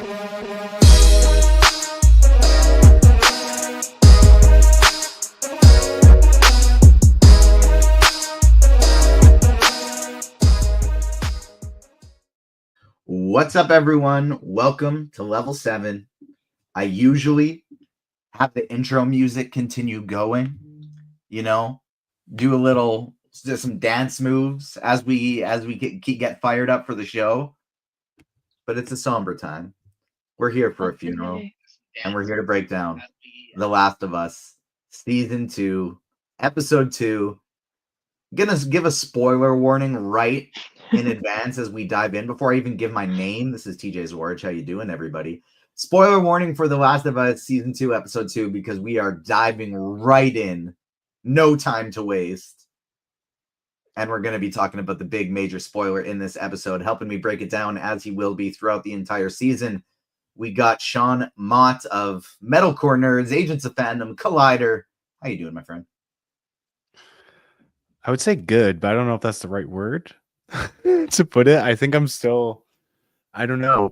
What's up, everyone? Welcome to Level 7. I usually have the intro music continue going, do some dance moves as we get fired up for the show. But it's a somber time. We're here for a funeral, and we're here to break down The Last of Us Season 2, Episode 2. Gonna give a spoiler warning right in advance as we dive in. Before I even give my name, this is TJ Zwarych. How you doing, everybody? Spoiler warning for The Last of Us Season 2, Episode 2, because we are diving right in. No time to waste. And we're going to be talking about the big major spoiler in this episode. Helping me break it down, as he will be throughout the entire season, we got Sean Mott of Metalcore Nerds, Agents of Fandom, Collider. How you doing, my friend? I would say good, but I don't know if that's the right word to put it. I think I'm still,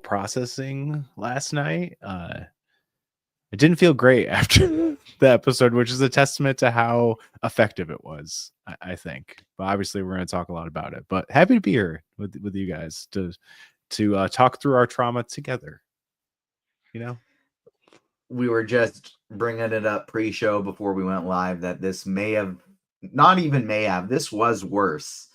processing last night. It didn't feel great after the episode, which is a testament to how effective it was, I think. But obviously, we're going to talk a lot about it. But happy to be here with you guys to talk through our trauma together. We were just bringing it up pre-show before we went live that this this was worse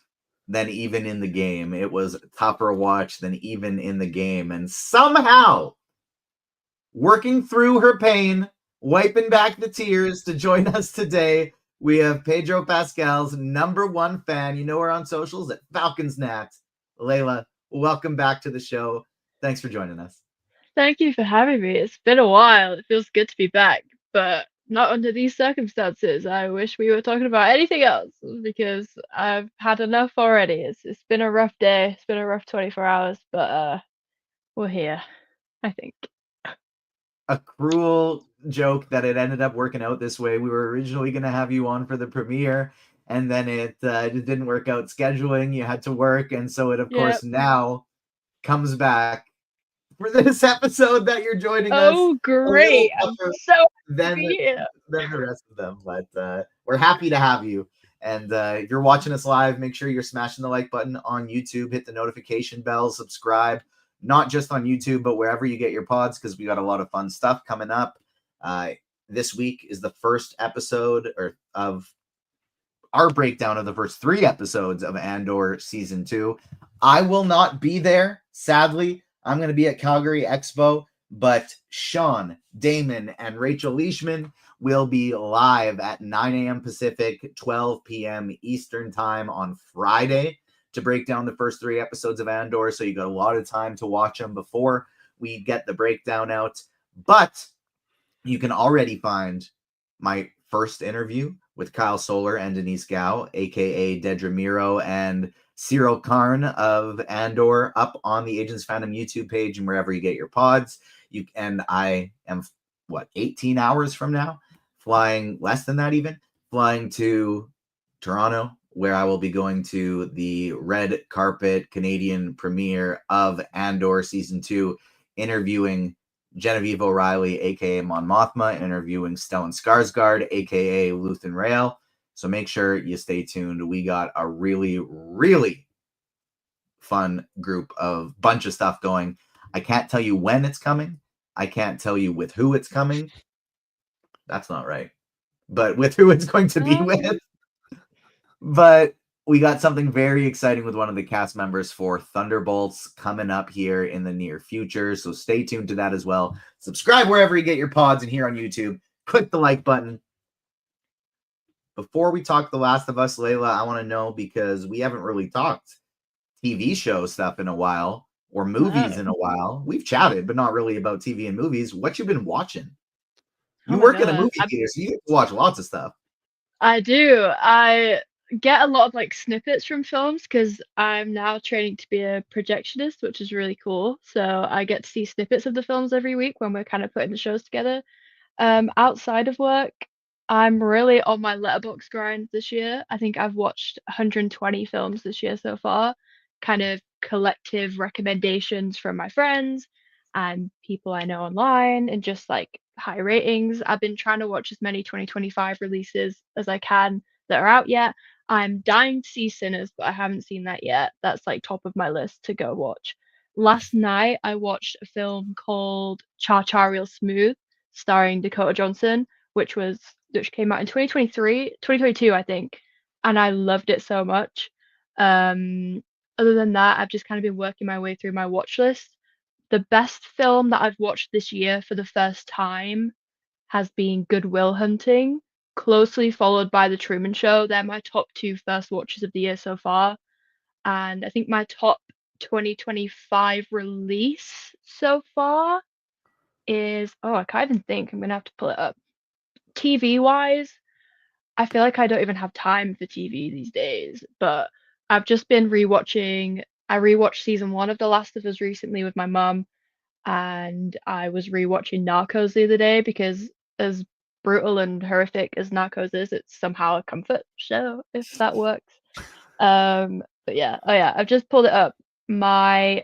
than even in the game. It was a tougher watch than even in the game. And somehow, working through her pain, wiping back the tears to join us today, we have Pedro Pascal's #1 fan. You know her on socials at FalconsNat. Laila, welcome back to the show. Thanks for joining us. Thank you for having me. It's been a while. It feels good to be back, but not under these circumstances. I wish we were talking about anything else because I've had enough already. It's been a rough day. It's been a rough 24 hours, but we're here, I think. A cruel joke that it ended up working out this way. We were originally going to have you on for the premiere, and then it didn't work out scheduling. You had to work, and so it, of course, now comes back for this episode that you're joining us. Oh, great. I'm so happy than the rest of them. But we're happy to have you. And if you're watching us live, make sure you're smashing the like button on YouTube. Hit the notification bell. Subscribe. Not just on YouTube, but wherever you get your pods, because we got a lot of fun stuff coming up. This week is the first episode of our breakdown of the first 3 episodes of Andor Season 2. I will not be there, sadly. I'm going to be at Calgary Expo, but Sean, Damon, and Rachel Leishman will be live at 9 a.m. Pacific, 12 p.m. Eastern Time on Friday to break down the first 3 episodes of Andor. So you got a lot of time to watch them before we get the breakdown out. But you can already find my first interview with Kyle Solar and Denise Gao, a.k.a. Dedra Miro and Cyril Karn of Andor, up on the Agents Fandom YouTube page and wherever you get your pods. I am 18 hours from now, flying less than that even, flying to Toronto, where I will be going to the red carpet Canadian premiere of Andor Season 2, interviewing Genevieve O'Reilly, aka Mon Mothma, interviewing Stellan Skarsgård, aka Luthen Rael. So make sure you stay tuned. We got a really, really fun bunch of stuff going. I can't tell you when it's coming. I can't tell you with who it's coming. That's not right. But with who it's going to be with. But we got something very exciting with one of the cast members for Thunderbolts coming up here in the near future. So stay tuned to that as well. Subscribe wherever you get your pods and here on YouTube. Click the like button. Before we talk The Last of Us, Laila, I want to know, because we haven't really talked TV show stuff in a while, or movies in a while. We've chatted, but not really about TV and movies. What you been watching? You work in a movie theater, so you get to watch lots of stuff. I do. I get a lot of snippets from films because I'm now training to be a projectionist, which is really cool. So I get to see snippets of the films every week when we're kind of putting the shows together. Outside of work, I'm really on my Letterboxd grind this year. I think I've watched 120 films this year so far, kind of collective recommendations from my friends. and people I know online and just like high ratings. I've been trying to watch as many 2025 releases as I can that are out yet. I'm dying to see Sinners, but I haven't seen that yet. That's like top of my list to go watch. Last night I watched a film called Cha Cha Real Smooth, starring Dakota Johnson, which came out in 2022, I think, and I loved it so much. Um, Other than that, I've just kind of been working my way through my watch list. The best film that I've watched this year for the first time has been Good Will Hunting, closely followed by The Truman Show. They're my top two first watches of the year so far. And I think my top 2025 release so far is, oh, I can't even think. I'm gonna have to pull it up. TV wise, I feel like I don't even have time for TV these days, but I've just been rewatching. I rewatched season one of The Last of Us recently with my mum, and I was rewatching Narcos the other day because, as brutal and horrific as Narcos is, it's somehow a comfort show, if that works. But yeah, oh yeah, I've just pulled it up. My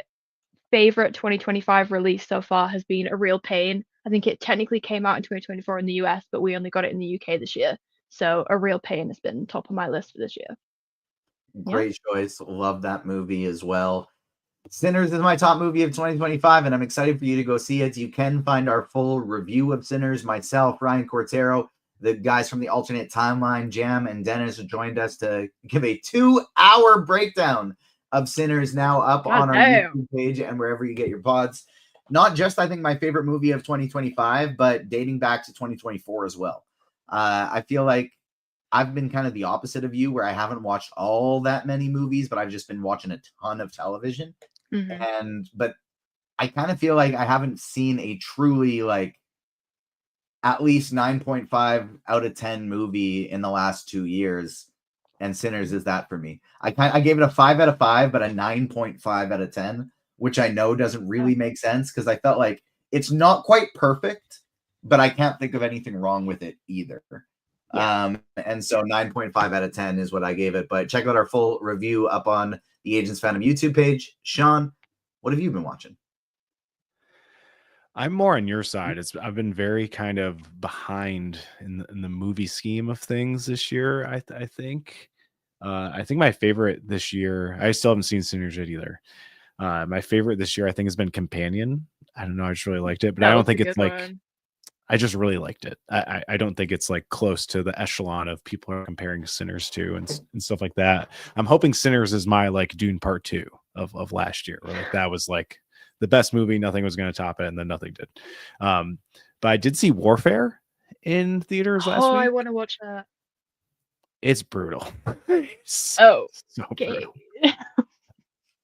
favorite 2025 release so far has been A Real Pain. I think it technically came out in 2024 in the US, but we only got it in the UK this year. So A Real Pain has been top of my list for this year. Great choice. Love that movie as well. Sinners is my top movie of 2025, and I'm excited for you to go see it. You can find our full review of Sinners. Myself, Ryan Cortero, the guys from the Alternate Timeline, Jam, and Dennis joined us to give a 2-hour breakdown of Sinners, now up on our YouTube page and wherever you get your pods. Not just, I think, my favorite movie of 2025, but dating back to 2024 as well. I feel like I've been kind of the opposite of you, where I haven't watched all that many movies, but I've just been watching a ton of television. But I kind of feel like I haven't seen a truly like at least 9.5 out of 10 movie in the last 2 years, and Sinners is that for me. I gave it a 5 out of 5, but a 9.5 out of 10, which I know doesn't really make sense because I felt like it's not quite perfect, but I can't think of anything wrong with it either. And so 9.5 out of 10 is what I gave it. But check out our full review up on the Agents Fandom YouTube page. Sean, what have you been watching? I'm more on your side. I've been very kind of behind in the movie scheme of things this year. I think my favorite this year. I still haven't seen Sinners yet either. My favorite this year, I think, has been Companion. I don't know. I just really liked it, but I don't think it's like. One. I just really liked it. I don't think it's like close to the echelon of people are comparing Sinners to and stuff like that. I'm hoping Sinners is my like Dune Part 2 of last year, where like that was like the best movie. Nothing was going to top it, and then nothing did. But I did see Warfare in theaters last week. Oh, I want to watch that. It's brutal. So brutal.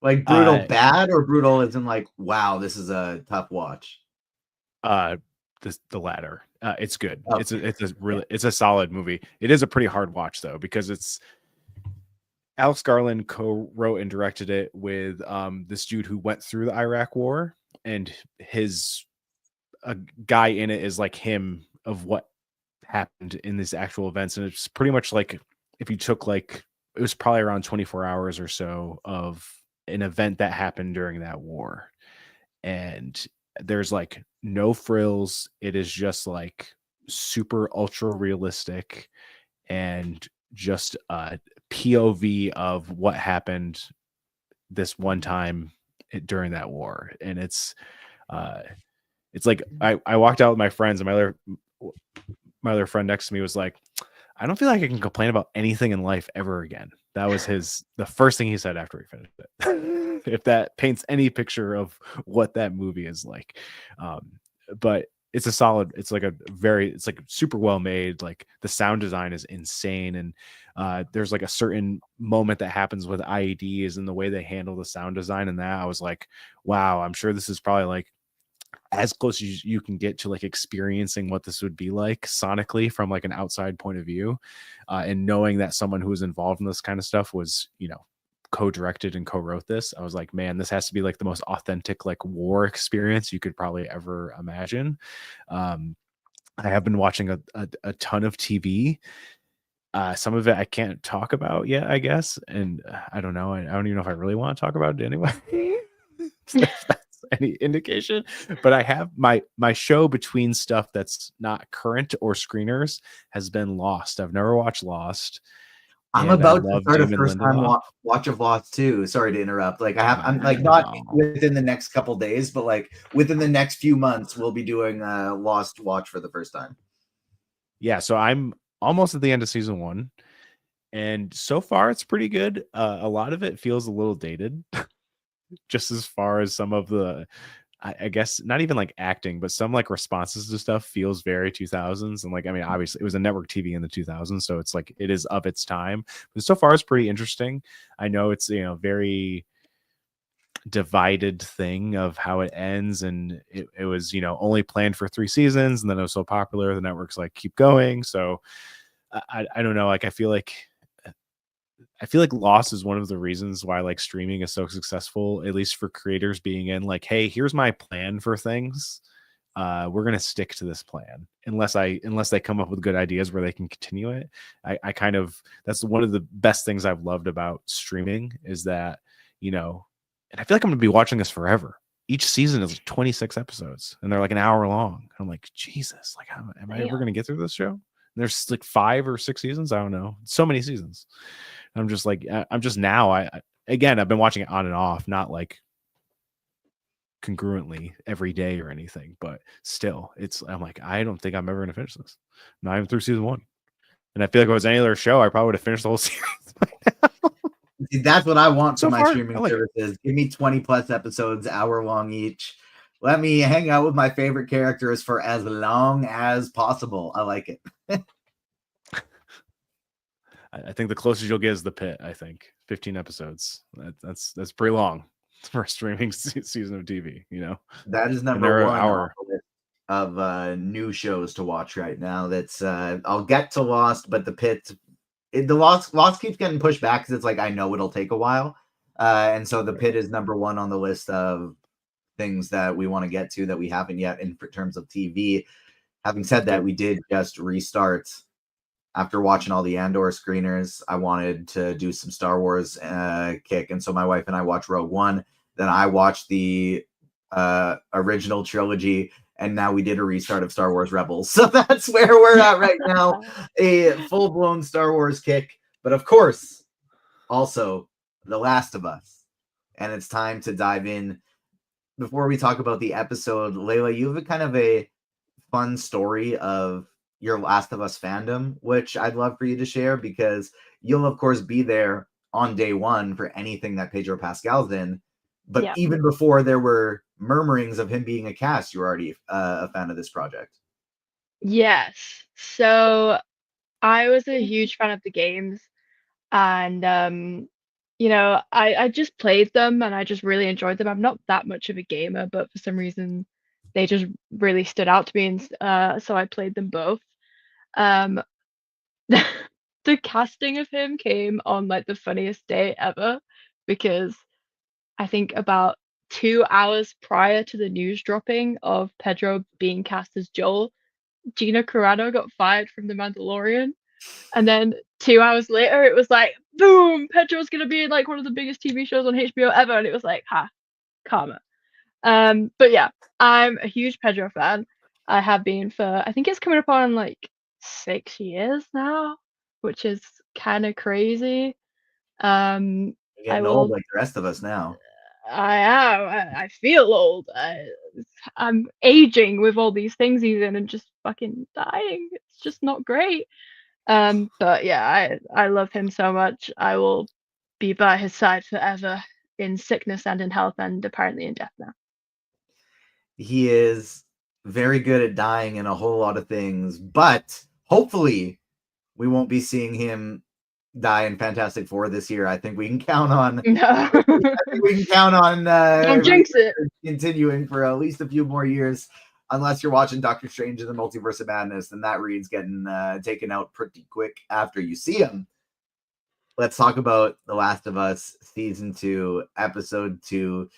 Like brutal bad, or brutal as in like, wow, this is a tough watch? The latter. It's good. Okay. It's a solid movie. It is a pretty hard watch though, because it's Alex Garland co-wrote and directed it with this dude who went through the Iraq War, and a guy in it is like him of what happened in these actual events. And it's pretty much like if you took like, it was probably around 24 hours or so of an event that happened during that war. And there's like no frills. It is just like super ultra realistic and just a POV of what happened this one time during that war. And it's like I walked out with my friends, and my other friend next to me was like, I don't feel like I can complain about anything in life ever again. That was the first thing he said after he finished it. If that paints any picture of what that movie is like. But it's it's like super well made. Like the sound design is insane. And there's like a certain moment that happens with IEDs and the way they handle the sound design. And that I was like, wow, I'm sure this is probably like as close as you can get to like experiencing what this would be like sonically from like an outside point of view. And knowing that someone who was involved in this kind of stuff was, co-directed and co-wrote this, I was like, man, this has to be like the most authentic like war experience you could probably ever imagine. I have been watching a ton of TV. Some of it I can't talk about yet, I guess, and I don't know. I don't even know if I really want to talk about it anyway. any indication, but I have my show between stuff that's not current or screeners has been Lost. I've never watched Lost. I'm and I about to love start a Damon first time Lindelof. watch of Lost too. Sorry to interrupt. Like I'm like I not know. within the next couple days, but like within the next few months, we'll be doing Lost watch for the first time. Yeah, so I'm almost at the end of season 1, and so far it's pretty good. A lot of it feels a little dated, just as far as some of the, I guess not even like acting, but some like responses to stuff feels very 2000s. And like, I mean, obviously it was a network TV in the 2000s, so it's like it is of its time. But so far it's pretty interesting. I know it's, very divided thing of how it ends, and it was, only planned for 3 seasons, and then it was so popular the network's like keep going. So I don't know, like I feel like Lost is one of the reasons why like streaming is so successful, at least for creators being in like, hey, here's my plan for things. We're gonna stick to this plan unless they come up with good ideas where they can continue it. I kind of, that's one of the best things I've loved about streaming is that, and I feel like I'm gonna be watching this forever. Each season is 26 episodes and they're like an hour long. I'm like, Jesus, like am I ever gonna get through this show? And there's like 5 or 6 seasons. I don't know. So many seasons. I'm just like, I'm just now. Again, I've been watching it on and off, not like congruently every day or anything, but still, I'm like, I don't think I'm ever gonna finish this. Not even through season 1. And I feel like if it was any other show, I probably would have finished the whole series by now. See, that's what I want So from my far, streaming I like it. services. Give me 20 plus episodes, hour long each. Let me hang out with my favorite characters for as long as possible. I like it. I think the closest you'll get is The Pit. I think 15 episodes. That's pretty long for a streaming season of TV. That is And number they're an one on hour. the list of new shows to watch right now. That's I'll get to Lost, but The Pit, the Lost keeps getting pushed back because it's like I know it'll take a while, and so The Pit is number one on the list of things that we want to get to that we haven't yet in terms of TV. Having said that, we did just restart after watching all the Andor screeners. I wanted to do some Star Wars kick, and so my wife and I watched Rogue One. Then I watched the original trilogy, and now we did a restart of Star Wars Rebels. So that's where we're at right now, a full-blown Star Wars kick. But of course, also The Last of Us. And it's time to dive in. Before we talk about the episode, Laila, you have a kind of a fun story of your Last of Us fandom, which I'd love for you to share, because you'll of course be there on day one for anything that Pedro Pascal's in. But even before there were murmurings of him being a cast, you were already a fan of this project. Yes. So I was a huge fan of the games, and I just played them and I just really enjoyed them. I'm not that much of a gamer, but for some reason they just really stood out to me, and so I played them both. Um, the casting of him came on like the funniest day ever, because I think about 2 hours prior to the news dropping of Pedro being cast as Joel, Gina Carano got fired from The Mandalorian. And then 2 hours later, it was like, boom, Pedro's gonna be in like one of the biggest TV shows on HBO ever. And it was like, ha, karma. But yeah, I'm a huge Pedro fan. I have been for, I think it's coming up on like 6 years now, which is kind of crazy. You're I getting old will, like the rest of us now. I am, I feel old. I'm aging with all these things he's in and just fucking dying. It's just not great. But yeah, I love him so much. I will be by his side forever, in sickness and in health, and apparently in death now. He is very good at dying in a whole lot of things, but hopefully we won't be seeing him die in Fantastic Four this year. I think we can count on No. Don't jinx it. continuing for at least a few more years, unless you're watching Doctor Strange in the Multiverse of Madness, and that read's getting taken out pretty quick after you see him. Let's talk about The Last of Us Season 2, Episode 2.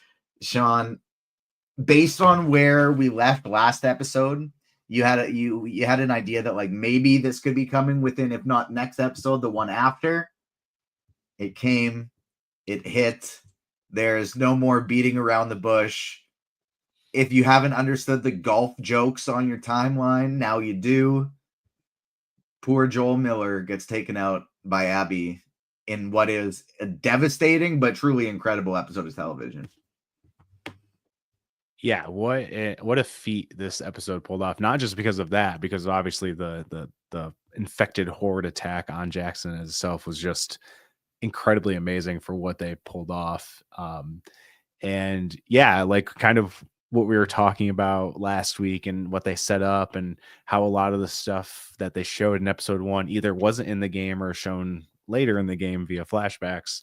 Sean, based on where we left last episode, you had an idea that like maybe this could be coming within, if not next episode, the one after. It came, it hit. There's no more beating around the bush. If you haven't understood the golf jokes on your timeline, now you do. Poor Joel Miller gets taken out by Abby in what is a devastating but truly incredible episode of television. Yeah, what a feat this episode pulled off. Not just because of that, because obviously the infected horde attack on Jackson itself was just incredibly amazing for what they pulled off. And yeah, like kind of what we were talking about last week and what they set up and how a lot of the stuff that they showed in episode 1 either wasn't in the game or shown later in the game via flashbacks.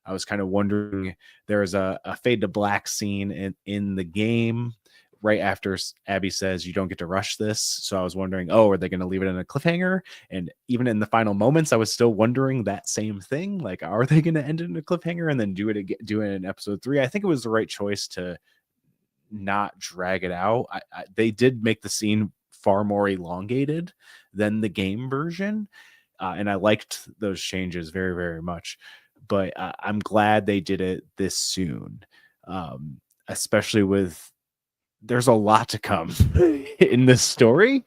I was kind of wondering, there was a fade to black scene in the game right after Abby says you don't get to rush this. So I was wondering, oh, are they going to leave it in a cliffhanger? And even in the final moments, I was still wondering that same thing. Like, are they going to end it in a cliffhanger and then do it in episode 3? I think it was the right choice to not drag it out. They did make the scene far more elongated than the game version. And I liked those changes very, very much. But I'm glad they did it this soon, especially with there's a lot to come in this story.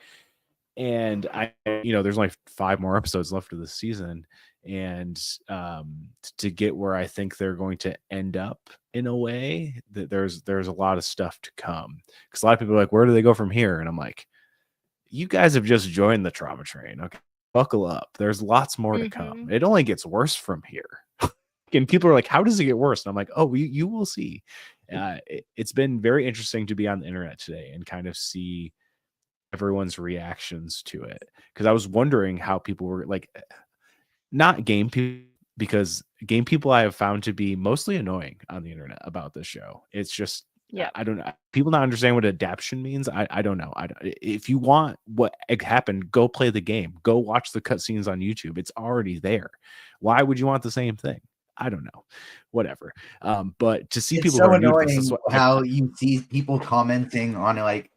And there's only 5 more episodes left of the season. And to get where I think they're going to end up in a way, that there's a lot of stuff to come. Because a lot of people are like, where do they go from here? And I'm like, you guys have just joined the trauma train. Okay, buckle up. There's lots more to come. It only gets worse from here. And people are like, how does it get worse? And I'm like, oh, you will see. It's been very interesting to be on the internet today and kind of see everyone's reactions to it. Because I was wondering how people were like, not game people, because game people I have found to be mostly annoying on the internet about this show. It's just, Yeah. I don't know. People not understand what adaptation means. I don't know. If you want what happened, go play the game. Go watch the cutscenes on YouTube. It's already there. Why would you want the same thing? I don't know. Whatever. But to see It's people so who are new to annoying this, how you see people commenting on like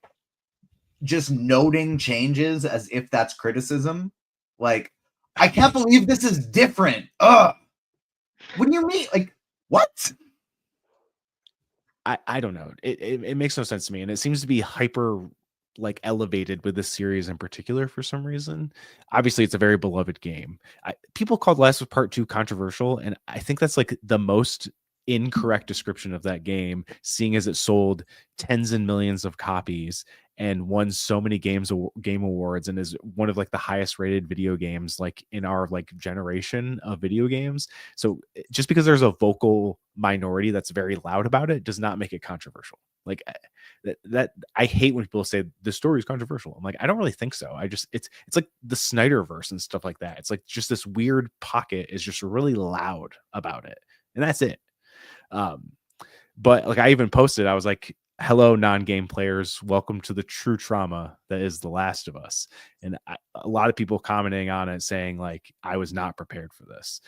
just noting changes as if that's criticism. Like, I can't believe this is different. Ugh. What do you mean? Like, what? I don't know. It makes no sense to me, and it seems to be hyper like elevated with this series in particular for some reason. Obviously, it's a very beloved game. People called Last of Us Part 2 controversial, and I think that's like the most incorrect description of that game, seeing as it sold tens and millions of copies and won so many game awards and is one of like the highest rated video games like in our like generation of video games. So just because there's a vocal minority that's very loud about it does not make it controversial. Like that I hate when people say the story is controversial. I'm like, I don't really think so. It's like the Snyderverse and stuff like that. It's like just this weird pocket is just really loud about it, and that's it. But like I even posted, I was like, hello, non-game players, welcome to the true trauma that is The Last of Us. And a lot of people commenting on it saying like, I was not prepared for this.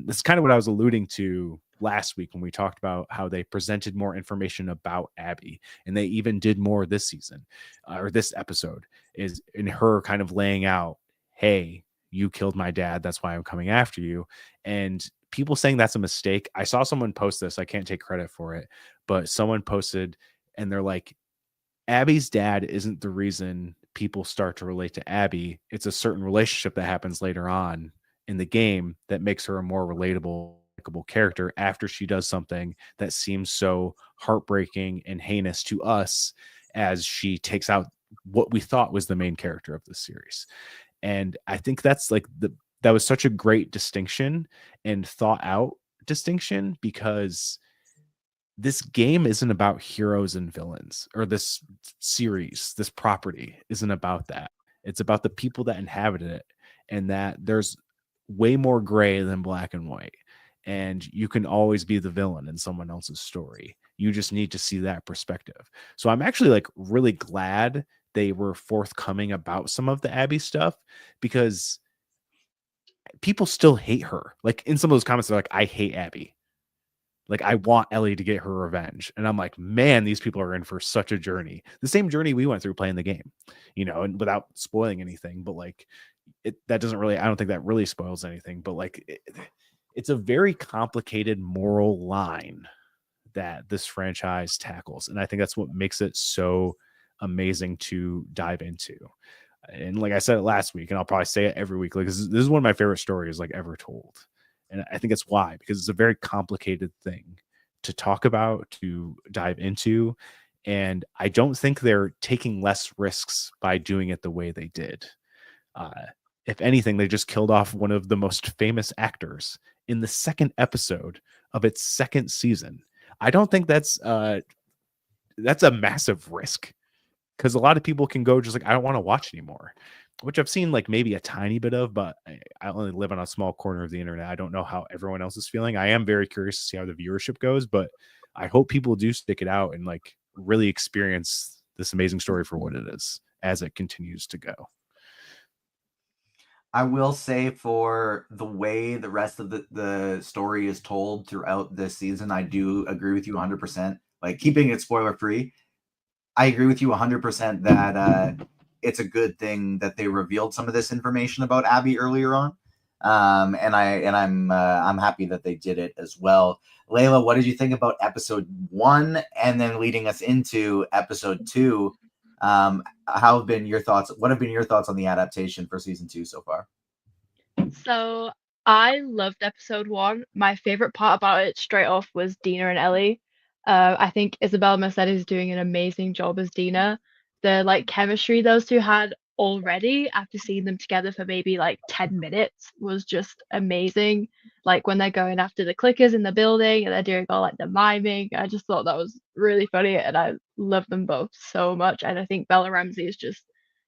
This is kind of what I was alluding to last week when we talked about how they presented more information about Abby, and they even did more this season or this episode, is in her kind of laying out, hey, you killed my dad, that's why I'm coming after you. And people saying that's a mistake. I saw someone post this. I can't take credit for it, but someone posted and they're like, Abby's dad isn't the reason people start to relate to Abby. It's a certain relationship that happens later on in the game that makes her a more relatable, likable character after she does something that seems so heartbreaking and heinous to us as she takes out what we thought was the main character of the series. And I think that's like that was such a great distinction and thought out distinction, because this game isn't about heroes and villains, or this series, this property isn't about that. It's about the people that inhabited it, and that there's way more gray than black and white. And you can always be the villain in someone else's story. You just need to see that perspective. So I'm actually like really glad they were forthcoming about some of the Abby stuff, because people still hate her. Like in some of those comments, they're like, I hate Abby. Like, I want Ellie to get her revenge. And I'm like, man, these people are in for such a journey. The same journey we went through playing the game, and without spoiling anything, but like that doesn't really, I don't think that really spoils anything, but like it's a very complicated moral line that this franchise tackles. And I think that's what makes it so amazing to dive into. And like I said it last week, and I'll probably say it every week, like this is one of my favorite stories like ever told. And I think it's why, because it's a very complicated thing to talk about, to dive into. And I don't think they're taking less risks by doing it the way they did. If anything, they just killed off one of the most famous actors in the second episode of its second season. I don't think that's a massive risk, because a lot of people can go just like, I don't want to watch anymore, which I've seen like maybe a tiny bit of, but I only live on a small corner of the internet. I don't know how everyone else is feeling. I am very curious to see how the viewership goes, but I hope people do stick it out and like really experience this amazing story for what it is as it continues to go. I will say, for the way the rest of the story is told throughout this season, I do agree with you 100%. Like, keeping it spoiler free, I agree with you 100% that it's a good thing that they revealed some of this information about Abby earlier on. And I'm happy that they did it as well. Laila, what did you think about episode 1 and then leading us into episode 2? How have been your thoughts? What have been your thoughts on the adaptation for season 2 so far? So I loved episode 1. My favorite part about it straight off was Dina and Ellie. I think Isabel Merced is doing an amazing job as Dina. The like chemistry those two had already after seeing them together for maybe like 10 minutes was just amazing. Like when they're going after the clickers in the building and they're doing all like the miming, I just thought that was really funny, and I love them both so much. And I think Bella Ramsey is just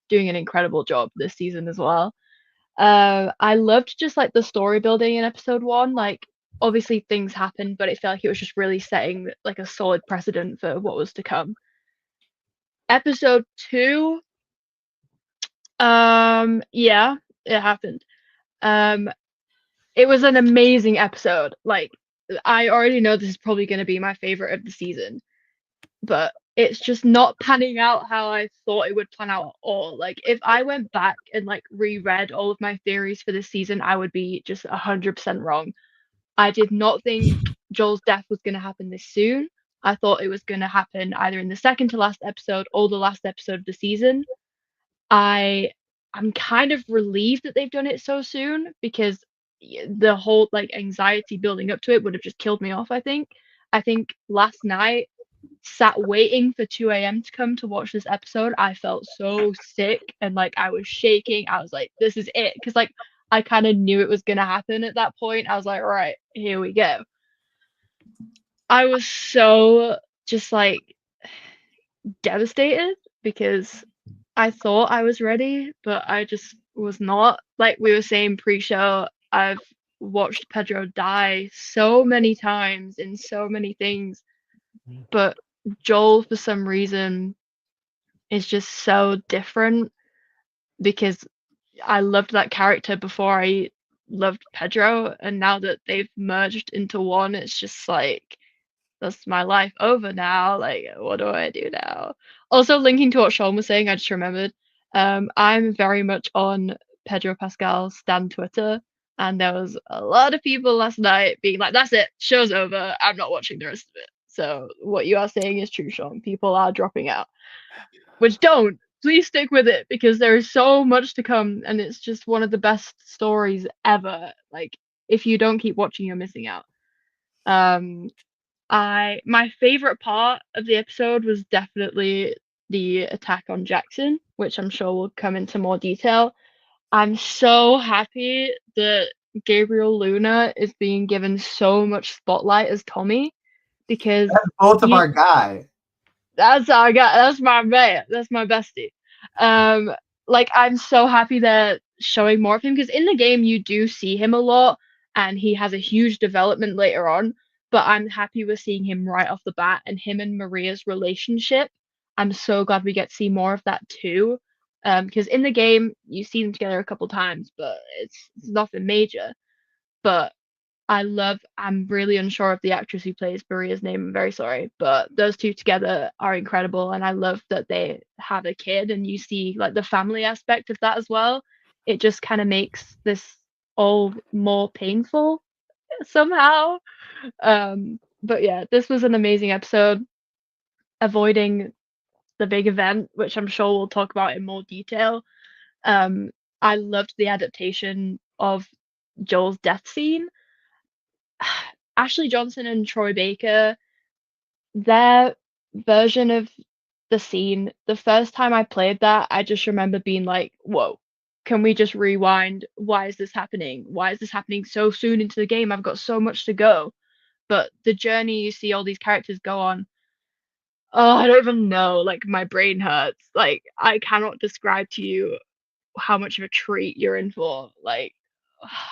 doing an incredible job this season as well. I loved just like the story building in episode 1. Like obviously things happened, but it felt like it was just really setting like a solid precedent for what was to come. Episode 2, yeah, it happened. It was an amazing episode. Like I already know this is probably going to be my favorite of the season, but it's just not panning out how I thought it would plan out at all. Like if I went back and like reread all of my theories for this season, I would be just 100% wrong. I did not think Joel's death was going to happen this soon. I thought it was going to happen either in the second to last episode or the last episode of the season. I'm kind of relieved that they've done it so soon, because the whole like anxiety building up to it would have just killed me off, I think. I think last night, sat waiting for 2 a.m. to come to watch this episode, I felt so sick and like I was shaking. I was like, this is it. Because like I kind of knew it was going to happen at that point. I was like, all right, here we go. I was so just like devastated because I thought I was ready, but I just was not. Like we were saying pre-show, I've watched Pedro die so many times in so many things, but Joel, for some reason, is just so different, because I loved that character before I loved Pedro, and now that they've merged into one, it's just like, that's my life over now. Like, what do I do now? Also, linking to what Sean was saying, I just remembered, I'm very much on Pedro Pascal's Stan Twitter, and there was a lot of people last night being like, that's it, show's over, I'm not watching the rest of it. So what you are saying is true, Sean. People are dropping out. Which don't. Please stick with it, because there is so much to come, and it's just one of the best stories ever. Like, if you don't keep watching, you're missing out. My favorite part of the episode was definitely the attack on Jackson, which I'm sure will come into more detail. I'm so happy that Gabriel Luna is being given so much spotlight as Tommy, because That's both of our guy. That's our guy. That's my man. That's my bestie. Like I'm so happy they're showing more of him, because in the game you do see him a lot, and he has a huge development later on. But I'm happy we're seeing him right off the bat, and him and Maria's relationship. I'm so glad we get to see more of that too. Because in the game you see them together a couple times, but it's nothing major. But I'm really unsure of the actress who plays Maria's name. I'm very sorry, but those two together are incredible, and I love that they have a kid, and you see like the family aspect of that as well. It just kind of makes this all more painful somehow. But yeah, this was an amazing episode, avoiding the big event, which I'm sure we'll talk about in more detail. Um, I loved the adaptation of Joel's death scene. Ashley Johnson and Troy Baker, their version of the scene, the first time I played that, I just remember being like, whoa, can we just rewind? Why is this happening? Why is this happening so soon into the game? I've got so much to go. But the journey you see all these characters go on, oh, I don't even know. Like, my brain hurts. Like, I cannot describe to you how much of a treat you're in for. Like,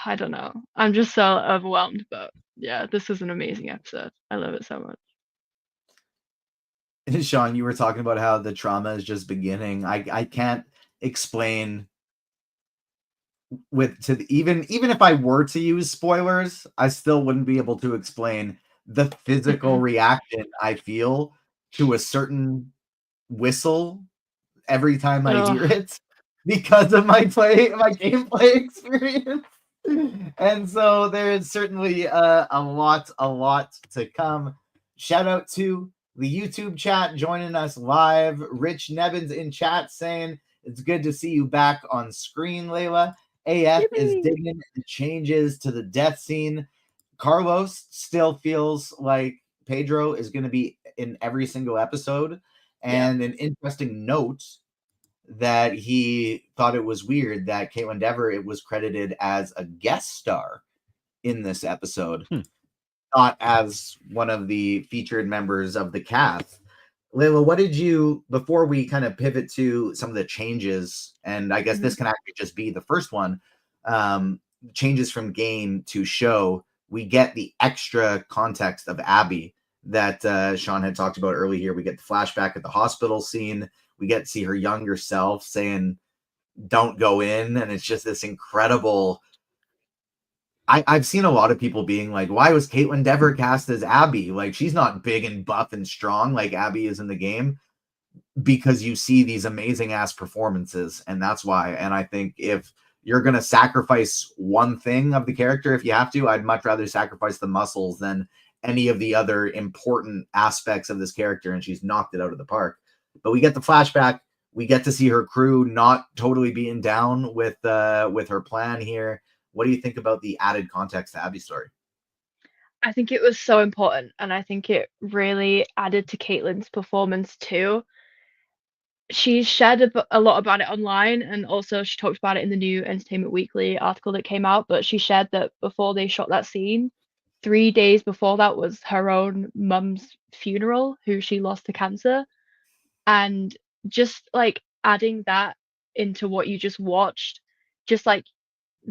I don't know. I'm just so overwhelmed. But yeah, this was an amazing episode. I love it so much. Sean, you were talking about how the trauma is just beginning. I can't explain even if I were to use spoilers, I still wouldn't be able to explain the physical reaction I feel to a certain whistle every time I hear it because of my gameplay experience. And so there is certainly a lot to come. Shout out to the YouTube chat joining us live. Rich Nevins in chat saying it's good to see you back on screen, Laila. AF is digging the changes to the death scene. Carlos still feels like Pedro is going to be in every single episode. And an interesting note that he thought it was weird that Caitlin Dever it was credited as a guest star in this episode, not as one of the featured members of the cast. Laila, what did you, before we kind of pivot to some of the changes, and I guess this can actually just be the first one, changes from game to show, we get the extra context of Abby that Sean had talked about earlier here. We get the flashback at the hospital scene. We get to see her younger self saying, don't go in. And it's just this incredible... I've seen a lot of people being like, why was Caitlin Dever cast as Abby? Like, she's not big and buff and strong like Abby is in the game, because you see these amazing ass performances. And that's why. And I think if you're going to sacrifice one thing of the character, if you have to, I'd much rather sacrifice the muscles than any of the other important aspects of this character. And she's knocked it out of the park. But we get the flashback. We get to see her crew not totally being down with her plan here. What do you think about the added context to Abby's story? I think it was so important, and I think it really added to Caitlin's performance too. She shared a lot about it online, and also she talked about it in the new Entertainment Weekly article that came out, but she shared that before they shot that scene, 3 days before that was her own mum's funeral, who she lost to cancer. And just, like, adding that into what you just watched, just, like,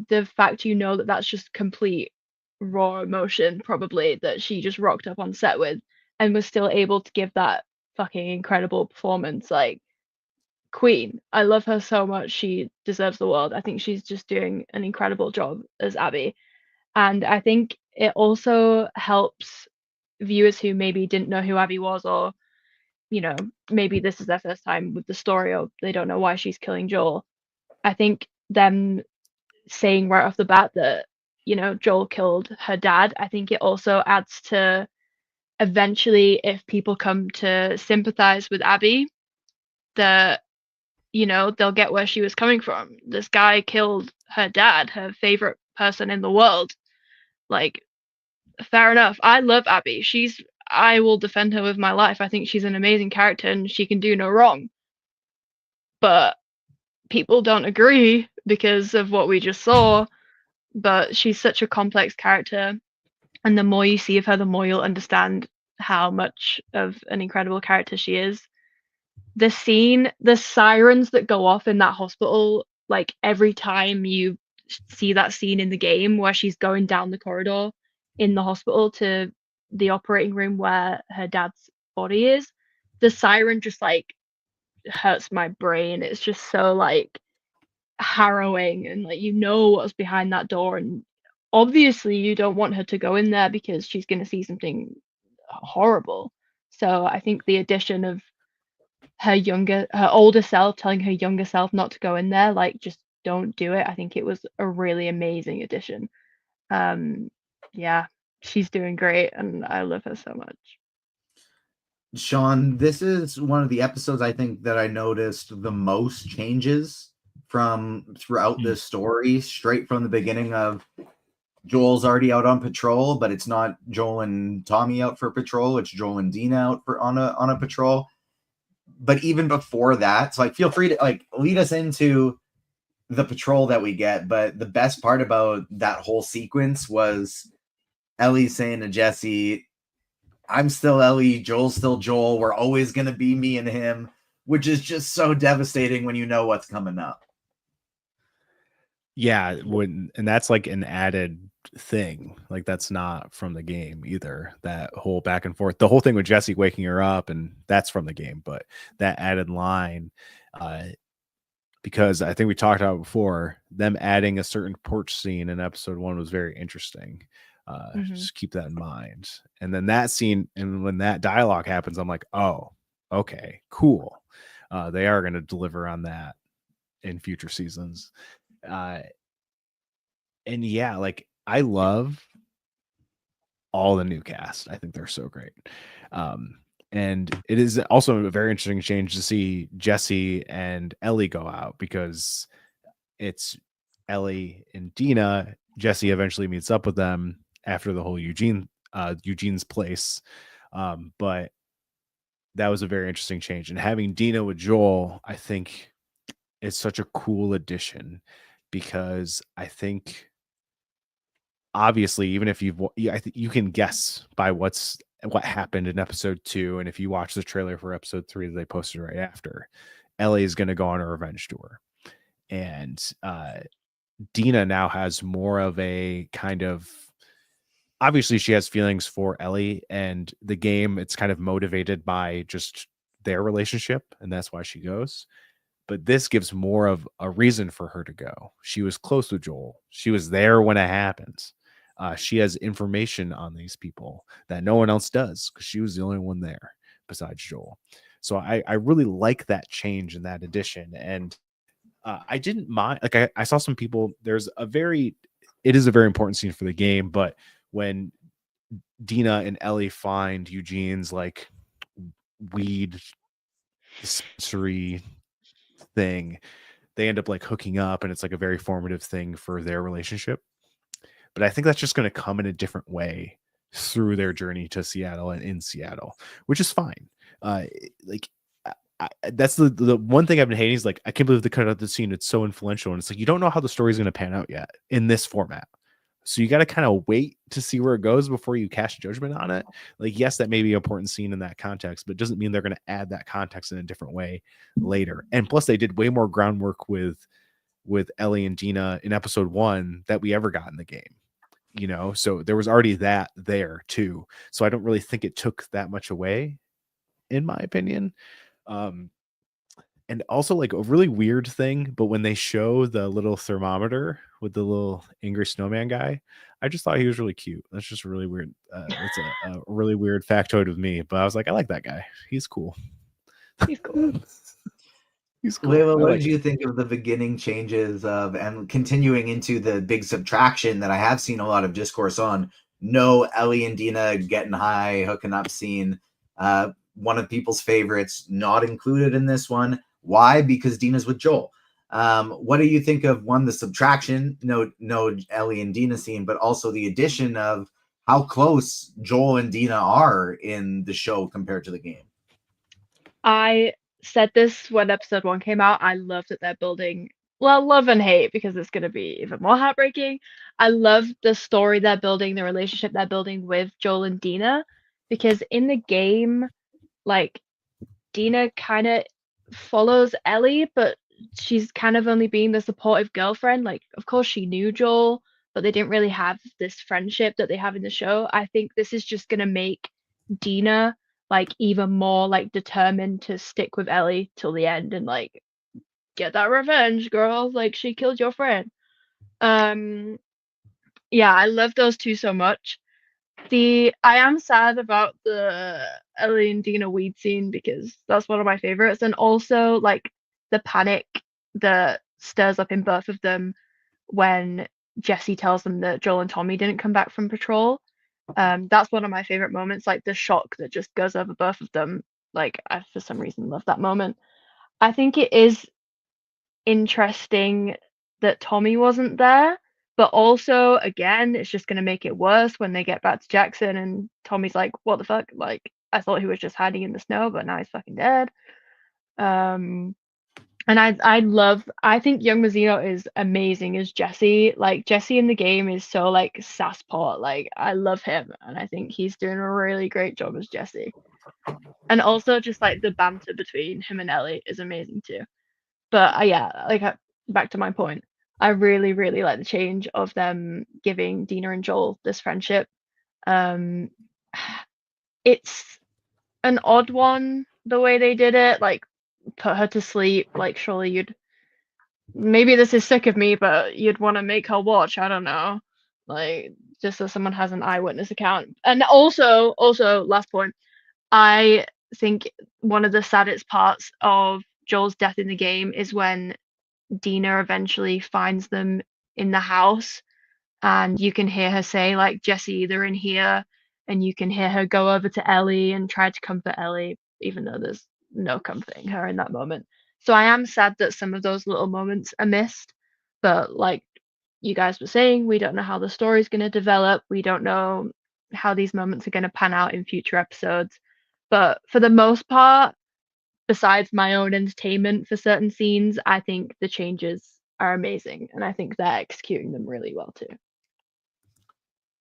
the fact that that's just complete raw emotion probably that she just rocked up on set with and was still able to give that fucking incredible performance, like, queen. I love her so much. She deserves the world. I think she's just doing an incredible job as Abby. And I think it also helps viewers who maybe didn't know who Abby was, or, maybe this is their first time with the story, or they don't know why she's killing Joel. I think them saying right off the bat that, Joel killed her dad, I think it also adds to, eventually, if people come to sympathize with Abby, that, they'll get where she was coming from. This guy killed her dad, her favorite person in the world. Like, fair enough. I love Abby. I will defend her with my life. I think she's an amazing character and she can do no wrong. But people don't agree because of what we just saw. But she's such a complex character, and the more you see of her, the more you'll understand how much of an incredible character she is. The scene, the sirens that go off in that hospital, like, every time you see that scene in the game where she's going down the corridor in the hospital to the operating room where her dad's body is, the siren just, like, hurts my brain. It's just so, like, harrowing, and, like, what's behind that door, and obviously you don't want her to go in there because she's going to see something horrible. So I think the addition of her older self telling her younger self not to go in there, like, just don't do it, I think it was a really amazing addition. Yeah, she's doing great, and I love her so much. Sean, this is one of the episodes I think that I noticed the most changes from throughout this story, straight from the beginning of Joel's already out on patrol, but it's not Joel and Tommy out for patrol, it's Joel and Dina out for on a patrol. But even before that, so like feel free to like lead us into the patrol that we get. But the best part about that whole sequence was Ellie saying to Jesse, I'm still Ellie, Joel's still Joel. We're always going to be me and him, which is just so devastating when you know what's coming up. Yeah, and that's like an added thing. Like that's not from the game either. That whole back and forth, the whole thing with Jesse waking her up, and that's from the game. But that added line, because I think we talked about before, them adding a certain porch scene in episode 1 was very interesting. Just keep that in mind. And then that scene, and when that dialogue happens, I'm like, oh, okay, cool. They are going to deliver on that in future seasons. And yeah, like I love all the new cast. I think they're so great. And it is also a very interesting change to see Jesse and Ellie go out, because it's Ellie and Dina. Jesse eventually meets up with them after the whole Eugene's place. But that was a very interesting change. And having Dina with Joel, I think is such a cool addition, because I think obviously, even if I think you can guess by what happened in episode 2, and if you watch the trailer for episode 3 that they posted right after, Ellie is going to go on a revenge tour, and Dina now has more of a kind of, obviously she has feelings for Ellie, and the game, it's kind of motivated by just their relationship, and that's why she goes. But this gives more of a reason for her to go. She was close with Joel. She was there when it happened. She has information on these people that no one else does, because she was the only one there besides Joel. So I really like that change in that addition. And I didn't mind, like I saw some people, it is a very important scene for the game, but when Dina and Ellie find Eugene's like weed dispensary thing, they end up like hooking up, and it's like a very formative thing for their relationship. But I think that's just going to come in a different way through their journey to Seattle and in Seattle, which is fine. That's the one thing I've been hating is like, I can't believe they cut out the scene. It's so influential. And it's like, you don't know how the story is going to pan out yet in this format. So you got to kind of wait to see where it goes before you cast judgment on it. Like, yes, that may be an important scene in that context, but it doesn't mean they're going to add that context in a different way later. And plus they did way more groundwork with Ellie and Dina in episode 1 that we ever got in the game, you know? So there was already that there too. So I don't really think it took that much away, in my opinion. And also like a really weird thing, but when they show the little thermometer with the little angry snowman guy, I just thought he was really cute. That's just really weird. It's a really weird factoid with me, but I was like, I like that guy. He's cool. He's cool. He's cool. Laila, what did you think of the beginning changes of, and continuing into the big subtraction that I have seen a lot of discourse on? No Ellie and Dina getting high, hooking up scene. One of people's favorites, not included in this one. Why? Because Dina's with Joel. What do you think of, one, the subtraction, no Ellie and Dina scene, but also the addition of how close Joel and Dina are in the show compared to the game? I said this when episode 1 came out. I love that they're building, well, love and hate, because it's going to be even more heartbreaking. I love the story they're building, the relationship they're building with Joel and Dina, because in the game, like, Dina kind of follows Ellie, but she's kind of only being the supportive girlfriend. Like, of course she knew Joel, but they didn't really have this friendship that they have in the show. I think this is just gonna make Dina like even more like determined to stick with Ellie till the end and like get that revenge, girl. Like, she killed your friend. Yeah, I love those two so much. I am sad about the Ellie and Dina weed scene, because that's one of my favorites, and also like the panic that stirs up in both of them when Jesse tells them that Joel and Tommy didn't come back from patrol. That's one of my favorite moments, like the shock that just goes over both of them. Like I, for some reason, love that moment. I think it is interesting that Tommy wasn't there, but also, again, it's just gonna make it worse when they get back to Jackson and Tommy's like, "What the fuck? Like, I thought he was just hiding in the snow, but now he's fucking dead." Um, and I think young Mazino is amazing as Jesse. Like Jesse in the game is so like sasspot. Like I love him, and I think he's doing a really great job as Jesse. And also just like the banter between him and Ellie is amazing too. But yeah, like back to my point, I really, really like the change of them giving Dina and Joel this friendship. Um, it's an odd one the way they did it, like put her to sleep. Like surely you'd, maybe this is sick of me, but you'd want to make her watch. I don't know, like just so someone has an eyewitness account. And also last point, I think one of the saddest parts of Joel's death in the game is when Dina eventually finds them in the house, and you can hear her say like, "Jesse, they're in here," and you can hear her go over to Ellie and try to comfort Ellie, even though there's no comforting her in that moment. So I am sad that some of those little moments are missed, but like you guys were saying, we don't know how the story's going to develop. We don't know how these moments are going to pan out in future episodes. But for the most part, besides my own entertainment for certain scenes, I think the changes are amazing, and I think they're executing them really well too.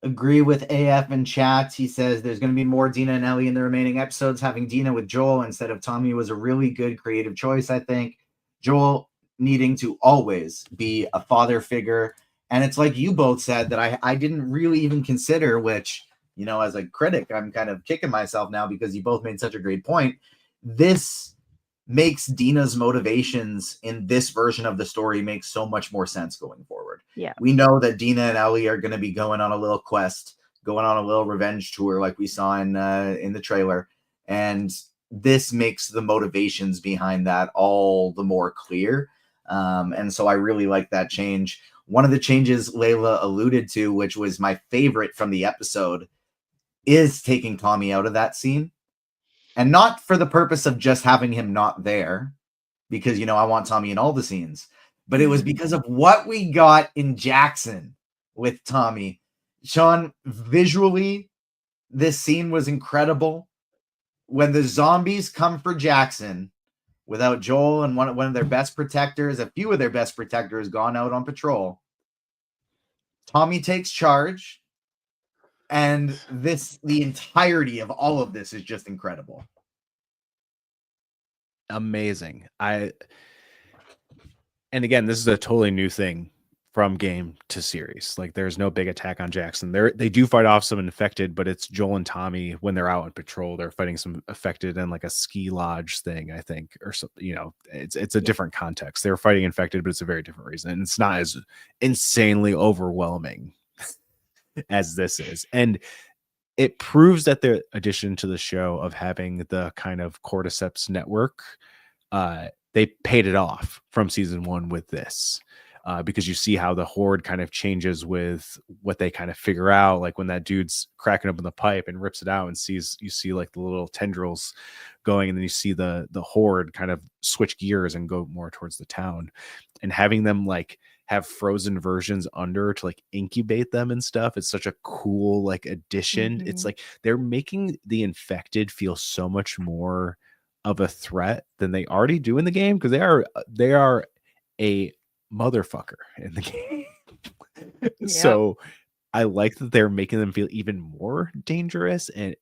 Agree with AF in chat. He says there's going to be more Dina and Ellie in the remaining episodes. Having Dina with Joel instead of Tommy was a really good creative choice, I think. Joel needing to always be a father figure. And it's like you both said that I didn't really even consider, which, you know, as a critic, I'm kind of kicking myself now because you both made such a great point. This makes Dina's motivations in this version of the story make so much more sense going forward. Yeah. We know that Dina and Ellie are going to be going on a little quest, going on a little revenge tour like we saw in the trailer. And this makes the motivations behind that all the more clear. And so I really like that change. One of the changes Laila alluded to, which was my favorite from the episode, is taking Tommy out of that scene. And not for the purpose of just having him not there, because, you know, I want Tommy in all the scenes, but it was because of what we got in Jackson with Tommy. Sean, visually, this scene was incredible. When the zombies come for Jackson without Joel and one of their best protectors, a few of their best protectors gone out on patrol, Tommy takes charge. And the entirety of all of this is just incredible. Amazing. And again, this is a totally new thing from game to series. Like there's no big attack on Jackson. They do fight off some infected, but it's Joel and Tommy when they're out on patrol. They're fighting some affected in like a ski lodge thing, I think, or something. You know, it's a different context. They're fighting infected, but it's a very different reason. And it's not as insanely overwhelming as this is. And it proves that the addition to the show of having the kind of cordyceps network, they paid it off from season 1 with this, because you see how the horde kind of changes with what they kind of figure out. Like when that dude's cracking open the pipe and rips it out and you see like the little tendrils going, and then you see the horde kind of switch gears and go more towards the town, and having them like have frozen versions under to like incubate them and stuff. It's such a cool like addition. It's like they're making the infected feel so much more of a threat than they already do in the game, because they are a motherfucker in the game. So I like that they're making them feel even more dangerous, and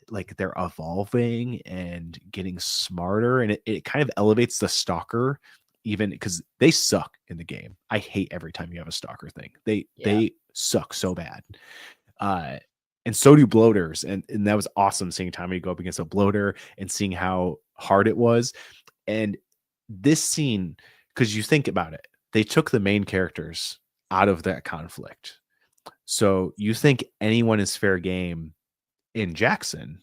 like they're evolving and getting smarter, and it kind of elevates the stalker, even because they suck in the game. I hate every time you have a stalker thing. They suck so bad. And so do bloaters. And that was awesome seeing Tommy go up against a bloater and seeing how hard it was. And this scene, because you think about it, they took the main characters out of that conflict. So you think anyone is fair game in Jackson,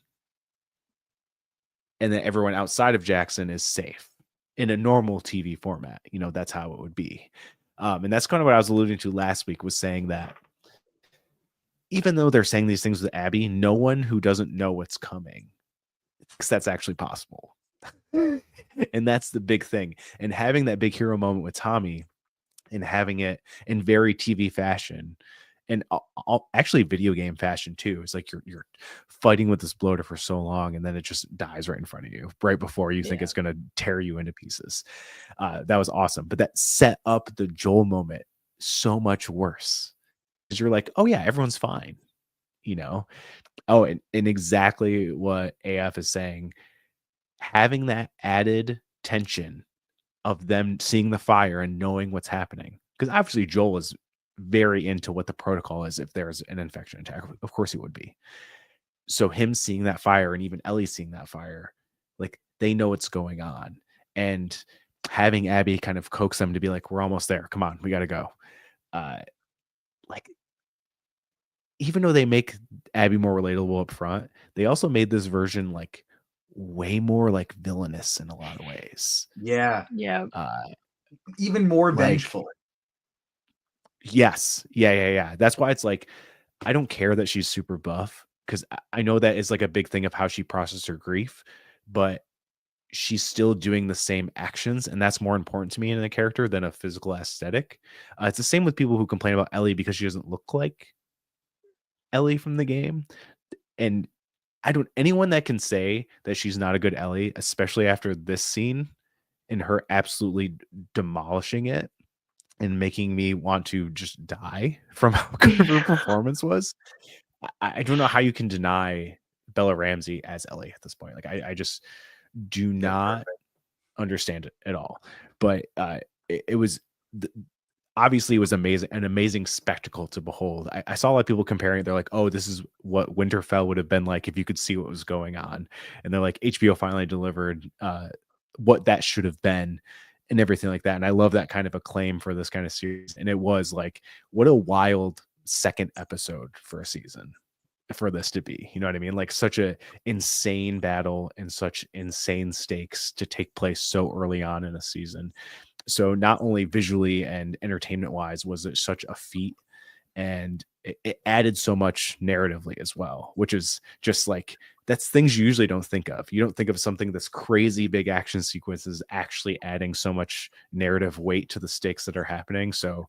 and then everyone outside of Jackson is safe in a normal TV format. You know, that's how it would be. And that's kind of what I was alluding to last week, was saying that even though they're saying these things with Abby, no one who doesn't know what's coming thinks that's actually possible. And that's the big thing. And having that big hero moment with Tommy and having it in very TV fashion and actually video game fashion too. It's like you're fighting with this bloater for so long and then it just dies right in front of you right before you think it's going to tear you into pieces. That was awesome. But that set up the Joel moment so much worse because you're like, oh yeah, everyone's fine. Oh, and exactly what AF is saying, having that added tension of them seeing the fire and knowing what's happening. Because obviously Joel is very into what the protocol is if there's an infection attack. Of course he would be. So him seeing that fire and even Ellie seeing that fire, like they know what's going on. And having Abby kind of coax them to be like, we're almost there. Come on, we got to go. Like, even though they make Abby more relatable up front, they also made this version like way more like villainous in a lot of ways. Yeah. Even more vengeful. Yes. Yeah. That's why it's like, I don't care that she's super buff because I know that is like a big thing of how she processed her grief, but she's still doing the same actions. And that's more important to me in a character than a physical aesthetic. It's the same with people who complain about Ellie because she doesn't look like Ellie from the game. And anyone that can say that she's not a good Ellie, especially after this scene and her absolutely demolishing it and making me want to just die from how good her performance was. I don't know how you can deny Bella Ramsey as Ellie at this point. Like I just do not understand it at all. But it was obviously it was amazing, an amazing spectacle to behold. I saw a lot of people comparing it. They're like, oh, this is what Winterfell would have been like if you could see what was going on. And they're like, HBO finally delivered what that should have been and everything like that. And I love that kind of acclaim for this kind of series. And it was like, what a wild second episode for a season for this to be, you know what I mean? Like such a insane battle and such insane stakes to take place so early on in a season. So not only visually and entertainment wise was it such a feat, and it added so much narratively as well, which is just like, that's things you usually don't think of. You don't think of something that's crazy big action sequences actually adding so much narrative weight to the stakes that are happening. So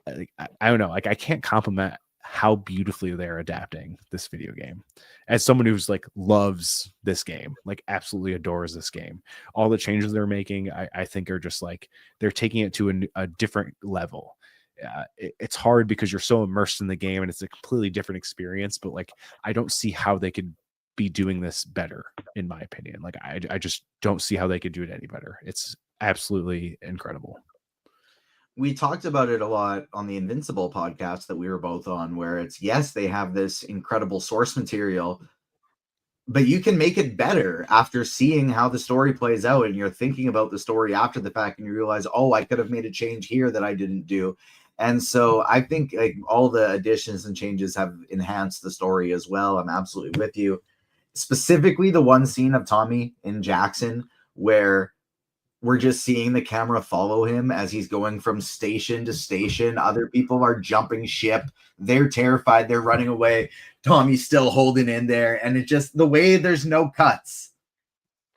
I don't know, like I can't compliment how beautifully they're adapting this video game. As someone who's like loves this game, like absolutely adores this game, all the changes they're making, I think are just like they're taking it to a different level. It's hard because you're so immersed in the game and it's a completely different experience, but like I don't see how they could be doing this better, in my opinion. Like I just don't see how they could do it any better. It's absolutely incredible. We talked about it a lot on the Invincible podcast that we were both on, where it's, yes, they have this incredible source material, but you can make it better after seeing how the story plays out. And you're thinking about the story after the fact and you realize, oh, I could have made a change here that I didn't do. And so I think like all the additions and changes have enhanced the story as well. I'm absolutely with you. Specifically, the one scene of Tommy in Jackson where we're just seeing the camera follow him as he's going from station to station. Other people are jumping ship. They're terrified. They're running away. Tommy's still holding in there. And it just, the way there's no cuts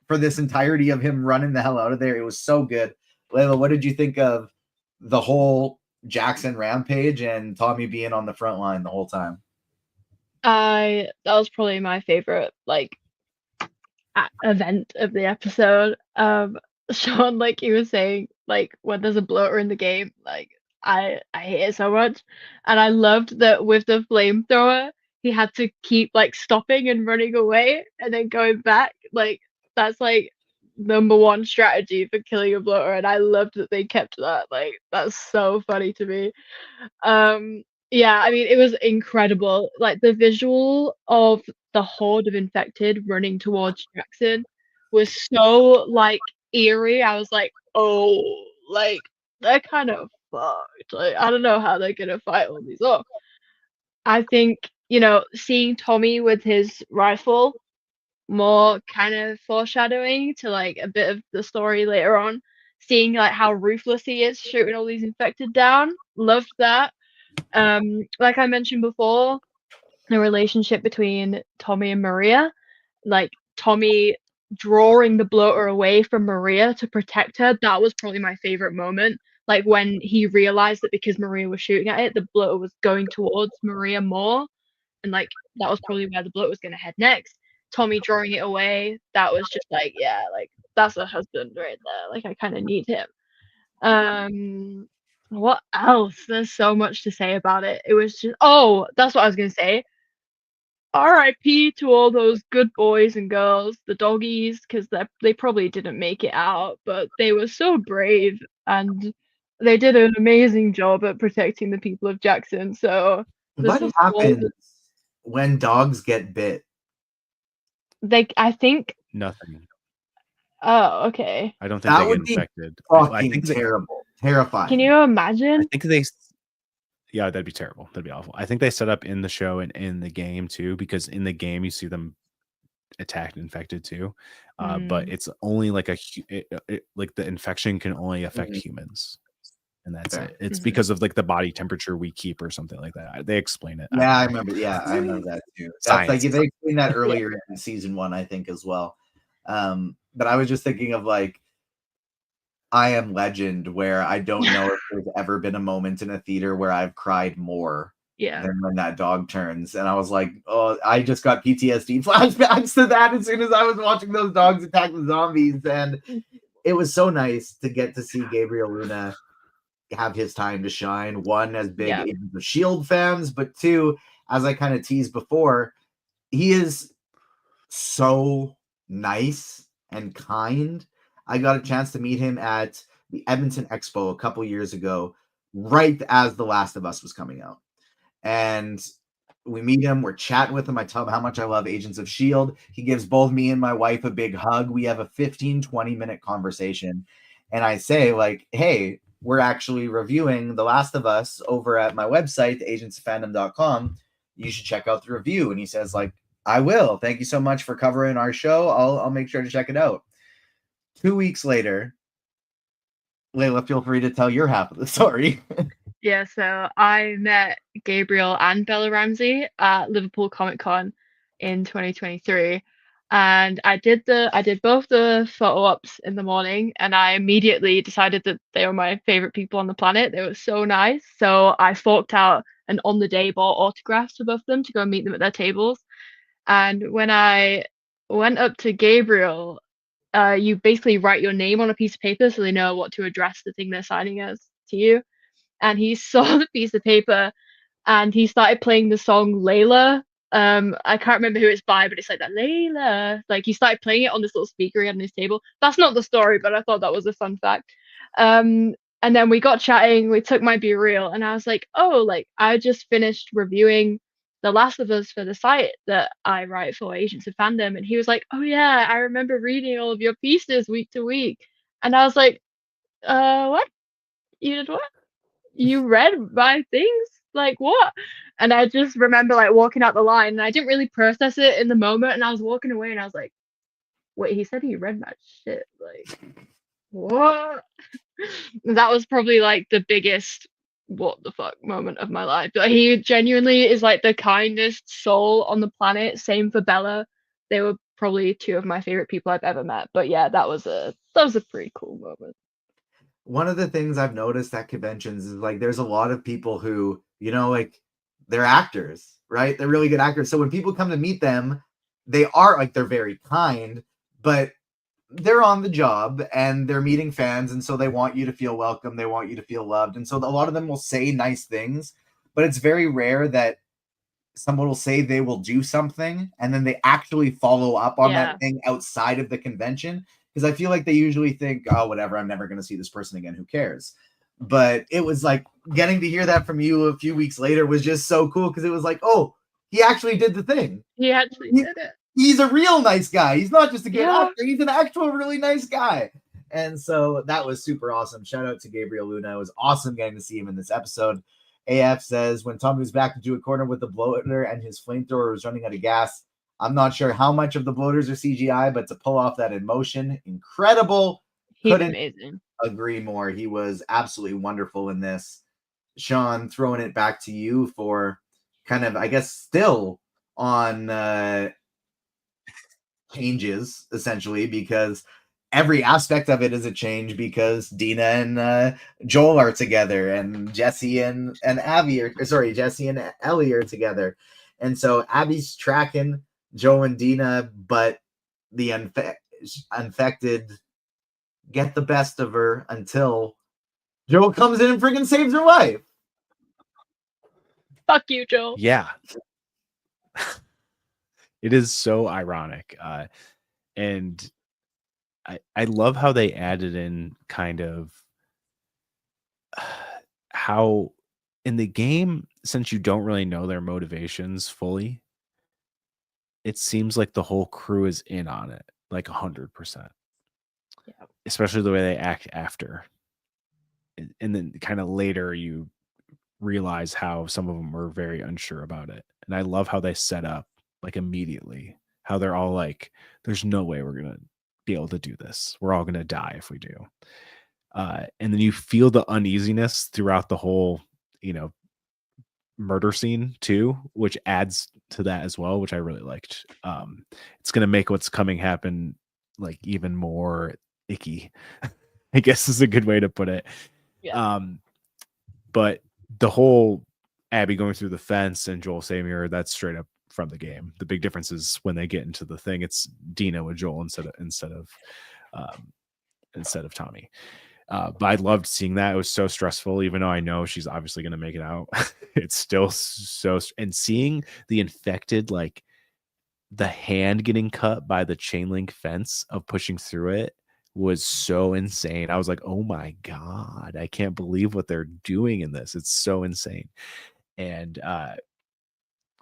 for this entirety of him running the hell out of there, it was so good. Laila, what did you think of the whole Jackson rampage and Tommy being on the front line the whole time? That was probably my favorite event of the episode. Sean, like you were saying, like when there's a bloater in the game, like I hate it so much. And I loved that with the flamethrower, he had to keep like stopping and running away and then going back. Like that's like #1 strategy for killing a bloater, and I loved that they kept that. Like that's so funny to me. Yeah, I mean it was incredible. Like the visual of the horde of infected running towards Jackson was so like eerie. I was like, oh, like they're kind of fucked. Like I don't know how they're gonna fight all these off. I think, seeing Tommy with his rifle, more kind of foreshadowing to like a bit of the story later on. Seeing like how ruthless he is shooting all these infected down. Loved that. Like I mentioned before, the relationship between Tommy and Maria, like Tommy drawing the bloater away from Maria to protect her. That was probably my favorite moment. Like when he realized that because Maria was shooting at it, the bloater was going towards Maria more, and like that was probably where the bloater was going to head next. Tommy drawing it away, that was just like, yeah, like that's a husband right there. Like I kind of need him. What else? There's so much to say about it. It was just, oh, that's what I was gonna say. R.I.P. to all those good boys and girls, the doggies, because they probably didn't make it out, but they were so brave and they did an amazing job at protecting the people of Jackson. So this What is happens when dogs get bit? I think. Nothing. Oh, okay. I don't think That they would get be infected. fucking terrible, terrifying. Can you imagine? I think yeah, that'd be terrible. That'd be awful. I think they set up in the show and in the game too, because in the game you see them attacked, infected too, but it's only like like the infection can only affect humans, and that's it. It's because of like the body temperature we keep or something like that. They explain it. Yeah, I remember. Yeah, I remember that too. That's like Science. they explained that earlier in season 1, I think, as well. But I was just thinking of like I Am Legend, where I don't know if there's ever been a moment in a theater where I've cried more than when that dog turns. And I was like, oh, I just got PTSD flashbacks to that as soon as I was watching those dogs attack the zombies. And it was so nice to get to see Gabriel Luna have his time to shine. One, as big Agents of S.H.I.E.L.D. fans, but two, as I kind of teased before, he is so nice and kind. I got a chance to meet him at the Edmonton Expo a couple years ago, right as The Last of Us was coming out. And we meet him, we're chatting with him. I tell him how much I love Agents of S.H.I.E.L.D. He gives both me and my wife a big hug. We have a 15-20 minute conversation. And I say, like, hey, we're actually reviewing The Last of Us over at my website, agentsfandom.com. You should check out the review. And he says, like, I will. Thank you so much for covering our show. I'll make sure to check it out. 2 weeks later, Laila, feel free to tell your half of the story. Yeah, so I met Gabriel and Bella Ramsey at Liverpool Comic Con in 2023, and I did both the photo ops in the morning, and I immediately decided that they were my favorite people on the planet. They were so nice, so I forked out and on the day bought autographs for both of them to go and meet them at their tables. And when I went up to Gabriel, you basically write your name on a piece of paper so they know what to address the thing they're signing as to you. And he saw the piece of paper and he started playing the song Laila. I can't remember who it's by, but it's like that Laila. Like he started playing it on this little speaker he had on his table. That's not the story, but I thought that was a fun fact. And then we got chatting, we took my Be Real, and I was like, oh, like I just finished reviewing The Last of Us for the site that I write for Agents of Fandom. And he was like, oh yeah, I remember reading all of your pieces week to week. And I was like, what? You did what? You read my things? Like what? And I just remember like walking out the line and I didn't really process it in the moment, and I was walking away and I was like, wait, he said he read my shit. Like what? That was probably like the biggest what the fuck moment of my life. But he genuinely is like the kindest soul on the planet. Same for Bella. They were probably two of my favorite people I've ever met. But yeah, that was a pretty cool moment. One of the things I've noticed at conventions is like there's a lot of people who, you know, like they're actors, right? They're really good actors. So when people come to meet them, they are like they're very kind, but they're on the job and they're meeting fans, and so they want you to feel welcome, they want you to feel loved, and so a lot of them will say nice things, but it's very rare that someone will say they will do something and then they actually follow up on that thing outside of the convention, because I feel like they usually think, oh, whatever, I'm never going to see this person again, who cares? But it was like getting to hear that from you a few weeks later was just so cool, because it was like, oh, he actually did the thing. He actually did it. He's a real nice guy. He's not just a good actor. He's an actual really nice guy. And so that was super awesome. Shout out to Gabriel Luna. It was awesome getting to see him in this episode. AF says, when Tommy was back to do a corner with the bloater and his flamethrower was running out of gas, I'm not sure how much of the bloaters are CGI, but to pull off that in motion, incredible. He's amazing. Agree more. He was absolutely wonderful in this. Sean, throwing it back to you for kind of, I guess, still on changes, essentially, because every aspect of it is a change because Dina and Joel are together, and Jesse and Abby Jesse and Ellie are together. And so Abby's tracking Joel and Dina, but the infected get the best of her until Joel comes in and freaking saves her life. Fuck you, Joel. Yeah. It is so ironic. And I love how they added in kind of how in the game, since you don't really know their motivations fully, it seems like the whole crew is in on it, like 100%. Yeah. Especially the way they act after. And then kind of later you realize how some of them were very unsure about it. And I love how they set up like immediately, how they're all like, there's no way we're going to be able to do this. We're all going to die if we do. And then you feel the uneasiness throughout the whole, murder scene too, which adds to that as well, which I really liked. It's going to make what's coming happen like even more icky, I guess is a good way to put it. Yeah. But the whole Abby going through the fence and Joel saving her, that's straight up from the game. The big difference is when they get into the thing, it's Dina with Joel instead of Tommy. But I loved seeing that. It was so stressful, even though I know she's obviously going to make it out. It's still so, and seeing the infected, like the hand getting cut by the chain link fence of pushing through it was so insane. I was like, oh my God, I can't believe what they're doing in this. It's so insane. And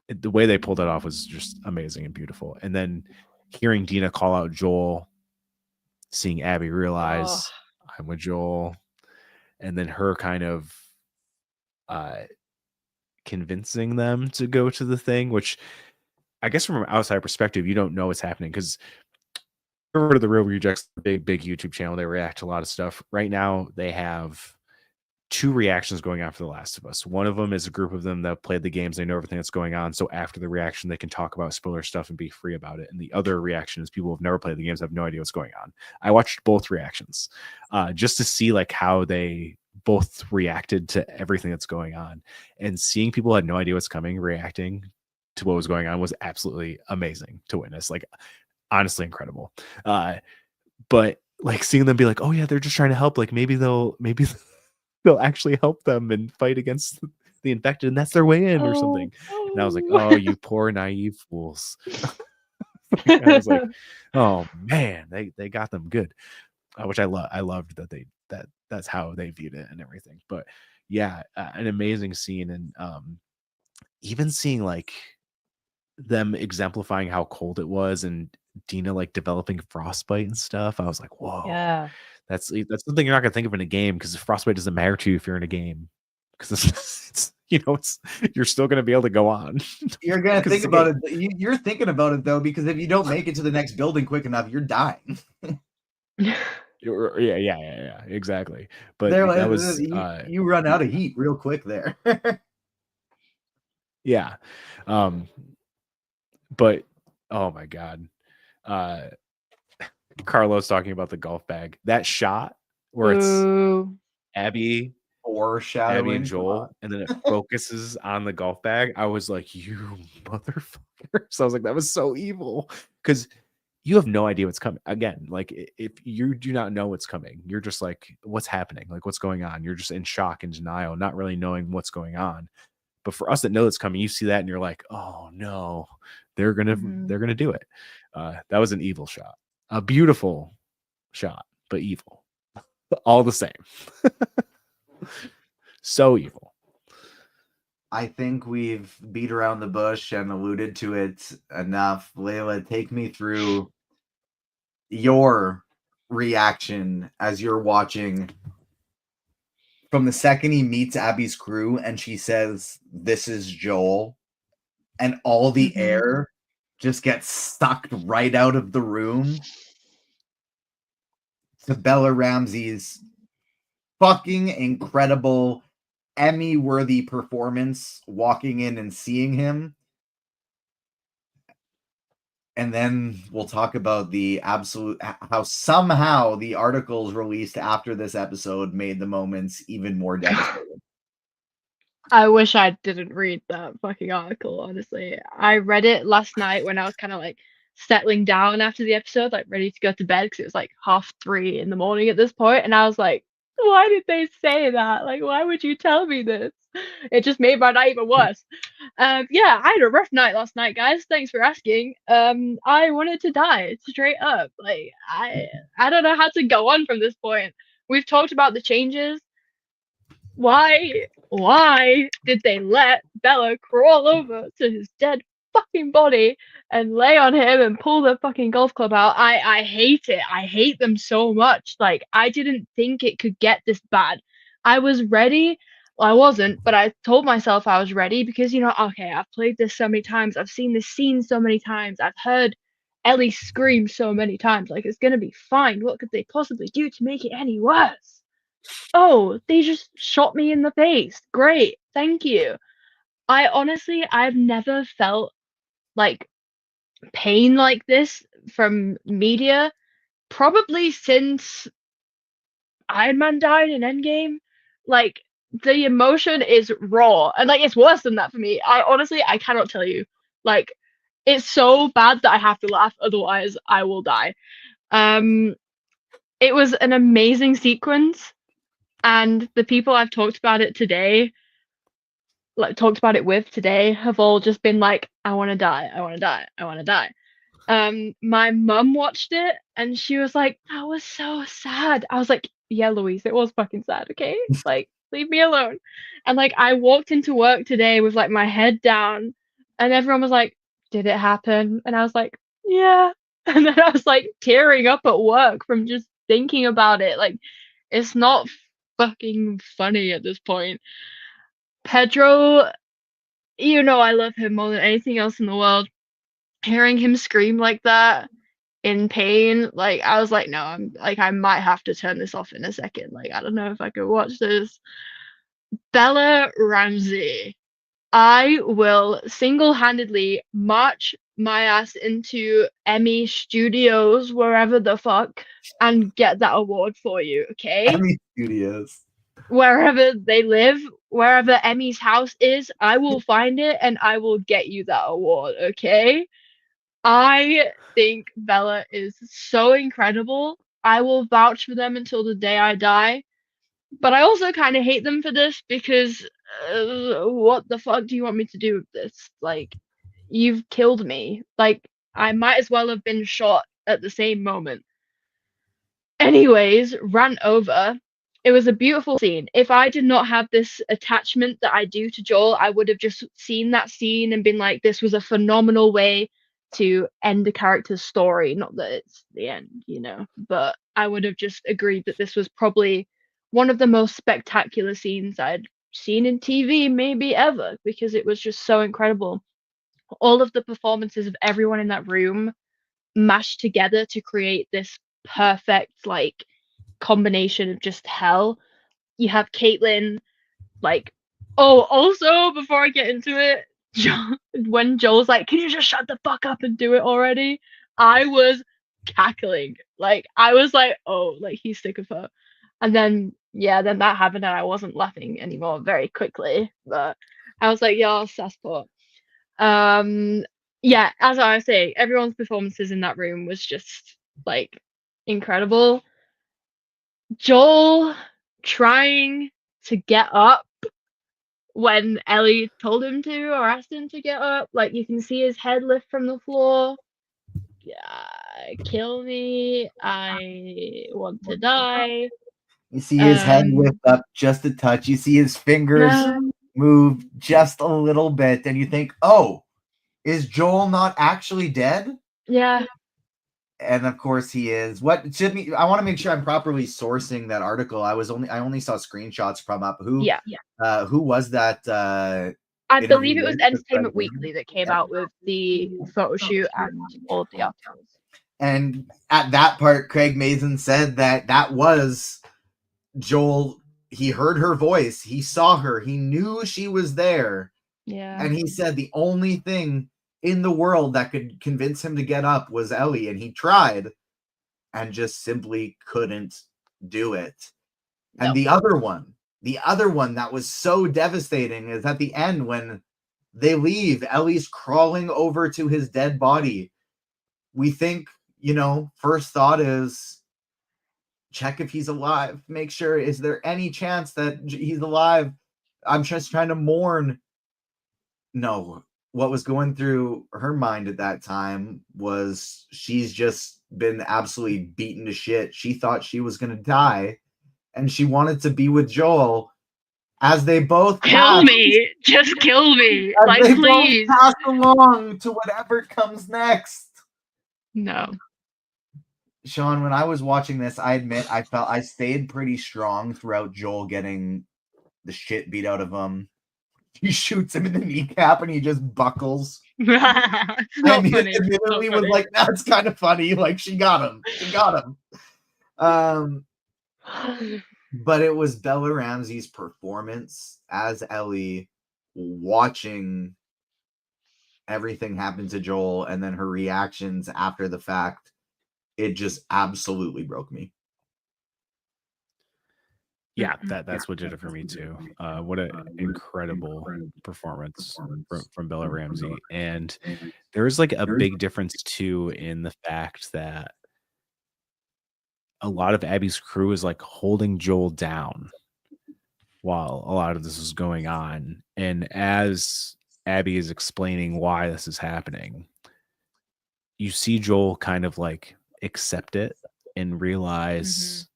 the way they pulled it off was just amazing and beautiful. And then hearing Dina call out Joel, seeing Abby realize I'm with Joel, and then her kind of convincing them to go to the thing, which I guess from an outside perspective, you don't know what's happening because over to the Real Rejects, big YouTube channel. They react to a lot of stuff. Right now, they have 2 reactions going on for The Last of Us. One of them is a group of them that played the games. They know everything that's going on. So after the reaction, they can talk about spoiler stuff and be free about it. And the other reaction is people who have never played the games, have no idea what's going on. I watched both reactions just to see like how they both reacted to everything that's going on. And seeing people who had no idea what's coming, reacting to what was going on was absolutely amazing to witness. Like, honestly incredible. But like seeing them be like, oh yeah, they're just trying to help. Like maybe they'll actually help them and fight against the infected, and that's their way in or something. And I was like, oh, you poor naive fools. I was like, oh man, they got them good, which I loved that that's how they viewed it and everything. But yeah, an amazing scene, and even seeing like them exemplifying how cold it was and Dina like developing frostbite and stuff. I was like, whoa, Yeah. that's something you're not gonna think of in a game because frostbite doesn't matter to you if you're in a game because it's you're still gonna be able to go on. You're gonna think about it. You're thinking about it though, because if you don't make it to the next building quick enough, you're dying. Yeah, exactly. But There, that was you run out of heat real quick there. yeah. But oh my God. Carlos talking about the golf bag. That shot where it's Abby and Joel, and then it focuses on the golf bag. I was like, you motherfucker. So I was like, that was so evil. Because you have no idea what's coming. Again, like if you do not know what's coming, you're just like, what's happening? Like what's going on? You're just in shock and denial, not really knowing what's going on. But for us that know it's coming, you see that and you're like, oh no, they're gonna do it. That was an evil shot. A beautiful shot, but evil. All the same. So evil. I think we've beat around the bush and alluded to it enough. Laila, take me through your reaction as you're watching from the second he meets Abby's crew and she says, "This is Joel," and all the air just gets sucked right out of the room to Bella Ramsey's fucking incredible Emmy-worthy performance walking in and seeing him. And then we'll talk about the absolute how somehow the articles released after this episode made the moments even more devastating. I wish I didn't read that fucking article, honestly. I read it last night when I was kind of like settling down after the episode, like ready to go to bed because it was like 3:30 in the morning at this point, and I was like, why did they say that? Like, why would you tell me this? It just made my night even worse. Yeah, I had a rough night last night, guys. Thanks for asking. I wanted to die straight up. Like, I don't know how to go on from this point. We've talked about the changes. Why did they let Bella crawl over to his dead fucking body and lay on him and pull the fucking golf club out? I hate it. I hate them so much. Like, I didn't think it could get this bad. I was ready. Well, I wasn't, but I told myself I was ready because, okay, I've played this so many times. I've seen this scene so many times. I've heard Ellie scream so many times. Like, it's gonna be fine. What could they possibly do to make it any worse? Oh, they just shot me in the face. Great. Thank you. I've never felt like pain like this from media, probably since Iron Man died in Endgame. Like, the emotion is raw, and like it's worse than that for me. I cannot tell you. Like, it's so bad that I have to laugh, otherwise I will die. It was an amazing sequence. And the people I've talked about it with today, have all just been like, I want to die, I want to die, I want to die. My mum watched it and she was like, that was so sad. I was like, yeah, Louise, it was fucking sad, okay? Like, leave me alone. And like, I walked into work today with like my head down and everyone was like, did it happen? And I was like, yeah. And then I was like tearing up at work from just thinking about it. Like, it's not fucking funny at this point. Pedro, I love him more than anything else in the world. Hearing him scream like that in pain, like I was like, no, I might have to turn this off in a second. Like, I don't know if I could watch this. Bella Ramsey. I will single-handedly march my ass into Emmy Studios, wherever the fuck, and get that award for you, okay? Emmy Studios. Wherever they live, wherever Emmy's house is, I will find it and I will get you that award, okay? I think Bella is so incredible. I will vouch for them until the day I die. But I also kind of hate them for this because what the fuck do you want me to do with this? Like, you've killed me. Like, I might as well have been shot at the same moment. Anyways, rant over. It was a beautiful scene. If I did not have this attachment that I do to Joel, I would have just seen that scene and been like, this was a phenomenal way to end a character's story. Not that it's the end, but I would have just agreed that this was probably one of the most spectacular scenes I'd seen in TV, maybe ever, because it was just so incredible. All of the performances of everyone in that room mashed together to create this perfect, like, combination of just hell. You have Caitlin, like, oh, also before I get into it, when Joel's like, can you just shut the fuck up and do it already? I was cackling. Like, I was like, oh, like, he's sick of her. And then that happened and I wasn't laughing anymore very quickly. But I was like, yeah, Sassport. Yeah, as I was saying, everyone's performances in that room was just like incredible. Joel trying to get up when Ellie told him to or asked him to get up. Like, you can see his head lift from the floor. Yeah, kill me. I want to die. You see his head lift up just a touch. You see his fingers move just a little bit. And you think, oh, is Joel not actually dead? Yeah. And of course he is. What should me? I want to make sure I'm properly sourcing that article. I only saw screenshots from up. Who was that? I believe it was Entertainment Weekly that came out with the photo shoot and all of the articles. And at that part, Craig Mazin said that was Joel. He heard her voice. He saw her. He knew she was there. Yeah. And he said the only thing in the world that could convince him to get up was Ellie, and he tried and just simply couldn't do it. And Nope. the other one that was so devastating is at the end when they leave, Ellie's crawling over to his dead body. We think, first thought is check if he's alive. Make sure, is there any chance that he's alive? I'm just trying to mourn. No, what was going through her mind at that time was she's just been absolutely beaten to shit. She thought she was going to die, and she wanted to be with Joel as they both Kill me. Just kill me. Like, they please. both pass along to whatever comes next. No. Sean, when I was watching this, I admit I stayed pretty strong throughout Joel getting the shit beat out of him. He shoots him in the kneecap and he just buckles. It's not And he funny. admittedly It's not was like, that's kind of funny. Like, she got him. funny. But it was Bella Ramsey's performance as Ellie, watching everything happen to Joel and then her reactions after the fact. It just absolutely broke me. Yeah, that's what did it for me too. What an incredible performance from Bella Ramsey. And there is like a big difference too in the fact that a lot of Abby's crew is like holding Joel down while a lot of this is going on. And as Abby is explaining why this is happening, you see Joel kind of like accept it and realize,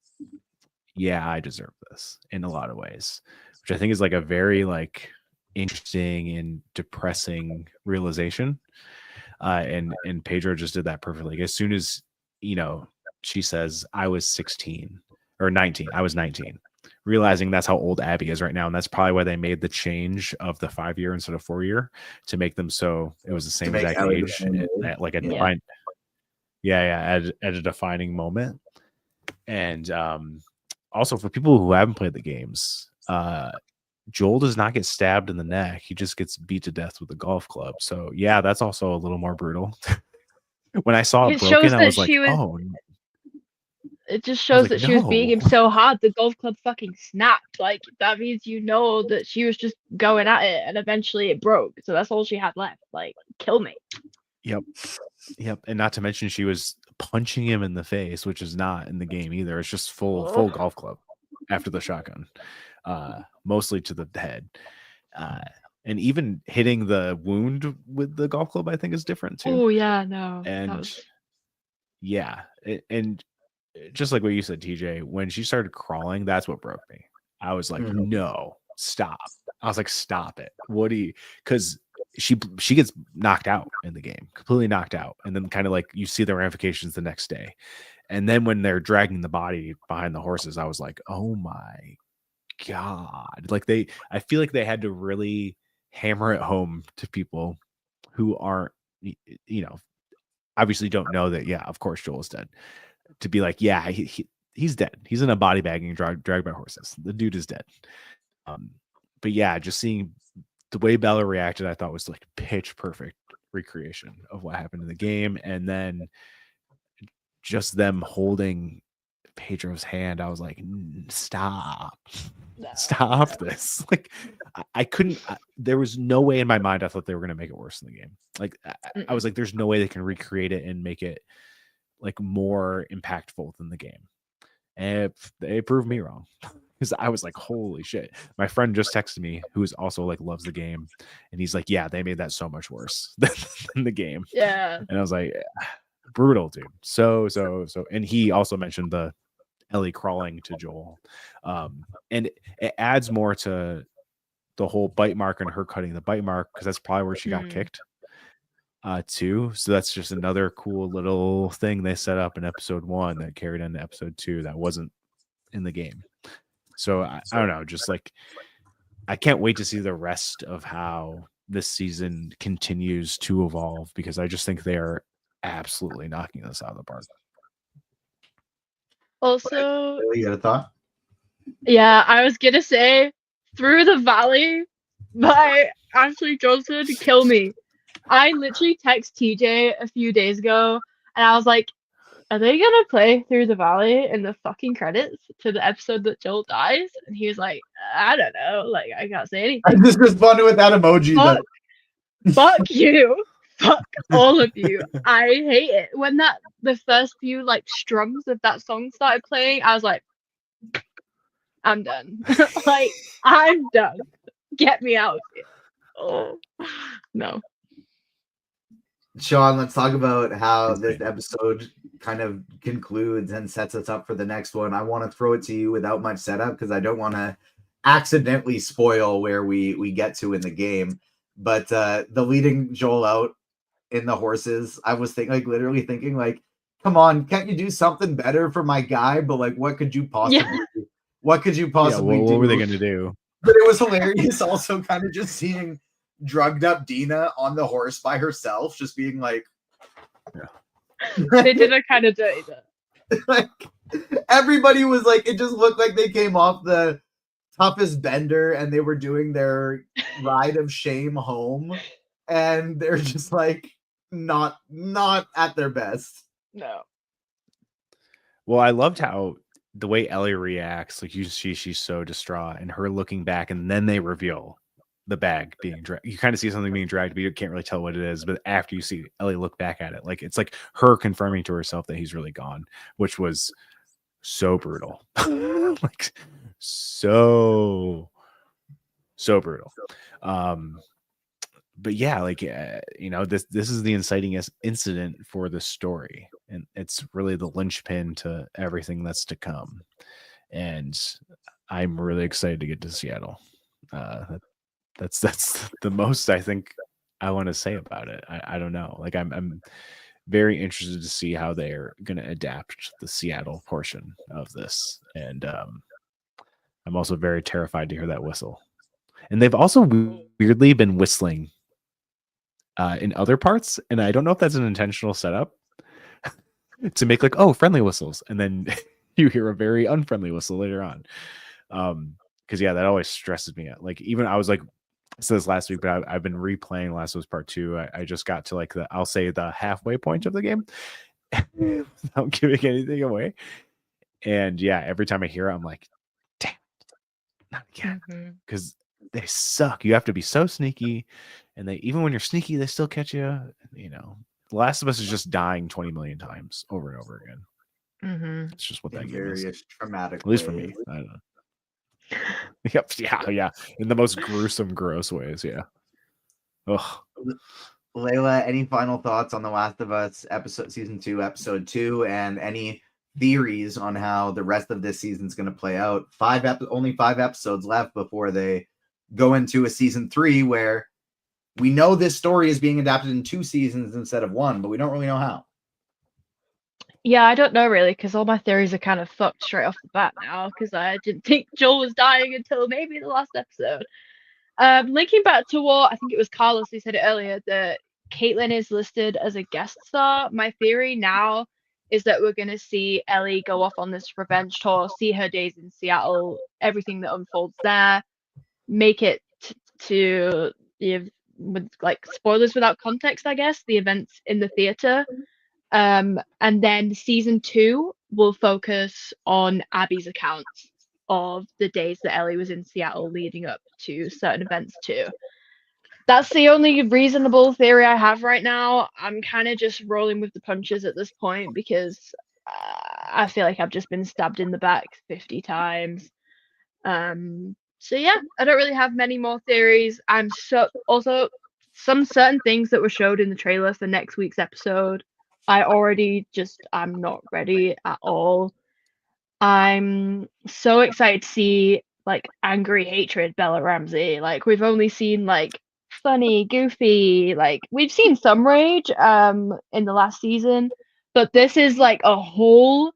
yeah, I deserve this in a lot of ways, which I think is like a very like interesting and depressing realization. And Pedro just did that perfectly. As soon as, she says, I was 16 or 19, I was 19, realizing that's how old Abby is right now. And that's probably why they made the change of the 5-year instead of 4-year to make them so it was the same exact age at like a defined, at a defining moment. And also for people who haven't played the games, Joel does not get stabbed in the neck. He just gets beat to death with a golf club. So yeah, that's also a little more brutal. When I saw it broken, I was like, oh. It just shows that she was beating him so hard, the golf club fucking snapped. Like, that means that she was just going at it, and eventually it broke. So that's all she had left. Like, kill me. Yep. And not to mention she was punching him in the face, which is not in the game either. It's just full golf club after the shotgun, mostly to the head. And even hitting the wound with the golf club, I think, is different too. Oh yeah, no. And and just like what you said, TJ, when she started crawling, that's what broke me. I was like, no, stop. I was like, stop it. What do you? Because she gets knocked out in the game, completely knocked out, and then kind of like you see the ramifications the next day. And then when they're dragging the body behind the horses, I was like, oh my God. Like I feel like they had to really hammer it home to people who aren't, obviously don't know that, yeah, of course Joel is dead. To be like, yeah, he's dead. He's in a body bag and dragged by horses. The dude is dead. But yeah, just seeing the way Bella reacted, I thought was like pitch perfect recreation of what happened in the game. And then just them holding Pedro's hand, I was like, stop this. Like I couldn't, there was no way in my mind I thought they were going to make it worse in the game. Like I was like, there's no way they can recreate it and make it like more impactful than the game. And they proved me wrong, because I was like, holy shit. My friend just texted me, who is also like loves the game, and he's like, yeah, they made that so much worse than the game. Yeah. And I was like, brutal, dude. So and he also mentioned the Ellie crawling to Joel, and it adds more to the whole bite mark and her cutting the bite mark, because that's probably where she got kicked too. So that's just another cool little thing they set up in episode 1 that carried into episode 2 that wasn't in the game. So I don't know, just like I can't wait to see the rest of how this season continues to evolve, because I just think they are absolutely knocking this out of the park. Also, You got a thought? yeah, I was gonna say, Through the Valley by Ashley Johnson, kill me. I literally texted TJ a few days ago, and I was like, "Are they gonna play Through the Valley in the fucking credits to the episode that Joel dies?" And he was like, "I don't know. Like, I can't say I anything." just responded with that emoji. Fuck you. Fuck all of you. I hate it. When the first few like strums of that song started playing, I was like, I'm done. Like, I'm done. Get me out of here. Oh no. Sean, let's talk about how this episode kind of concludes and sets us up for the next one. I want to throw it to you without much setup because I don't want to accidentally spoil where we get to in the game. But the leading Joel out in the horses, I was literally thinking, like, come on, can't you do something better for my guy? But like, what could you possibly do? What could you possibly do? What were they going to do? But it was hilarious also kind of just seeing drugged up Dina on the horse by herself, just being like, They did a kind of dirty bit. like, everybody was like, it just looked like they came off the toughest bender and they were doing their ride of shame home, and they're just like not at their best. No. Well, I loved how the way Ellie reacts, like she's so distraught, and her looking back, and then they reveal the bag being dragged. You kind of see something being dragged, but you can't really tell what it is. But after you see Ellie look back at it, like it's like her confirming to herself that he's really gone, which was so brutal. Like so brutal. But yeah, like this is the inciting incident for the story, and it's really the linchpin to everything that's to come. And I'm really excited to get to Seattle. That's the most I think I want to say about it. I don't know. Like I'm very interested to see how they're going to adapt the Seattle portion of this, and I'm also very terrified to hear that whistle. And they've also weirdly been whistling in other parts, and I don't know if that's an intentional setup to make like, oh, friendly whistles, and then you hear a very unfriendly whistle later on. Because yeah, that always stresses me out. Like even I was like, I said this last week, but I've been replaying Last of Us Part 2. I just got to like I'll say the halfway point of the game without giving anything away. And yeah, every time I hear it, I'm like, damn, not again. Because they suck. You have to be so sneaky, and they even when you're sneaky, they still catch you. You know, The Last of Us is just dying 20 million times over and over again. It's just what that game is. Traumatic. At least for me. I don't know. Yep. Yeah. In the most gruesome, gross ways. Yeah. Ugh. Laila, any final thoughts on The Last of Us season 2, episode 2, and any theories on how the rest of this season's going to play out? Only 5 episodes left before they go into a season 3 where we know this story is being adapted in 2 seasons instead of 1, but we don't really know how. Yeah, I don't know really, because all my theories are kind of fucked straight off the bat now, because I didn't think Joel was dying until maybe the last episode. Linking back to what I think it was Carlos who said it earlier, that Caitlin is listed as a guest star. My theory now is that we're going to see Ellie go off on this revenge tour, see her days in Seattle, everything that unfolds there, make it to the, with like spoilers without context, I guess, the events in the theater. And then season 2 will focus on Abby's accounts of the days that Ellie was in Seattle leading up to certain events too. That's the only reasonable theory I have right now. I'm kind of just rolling with the punches at this point because I feel like I've just been stabbed in the back 50 times. So yeah, I don't really have many more theories. I'm also some certain things that were showed in the trailer for next week's episode. I'm not ready at all. I'm so excited to see like angry hatred Bella Ramsey. Like we've only seen like funny, goofy, like we've seen some rage in the last season, but this is like a whole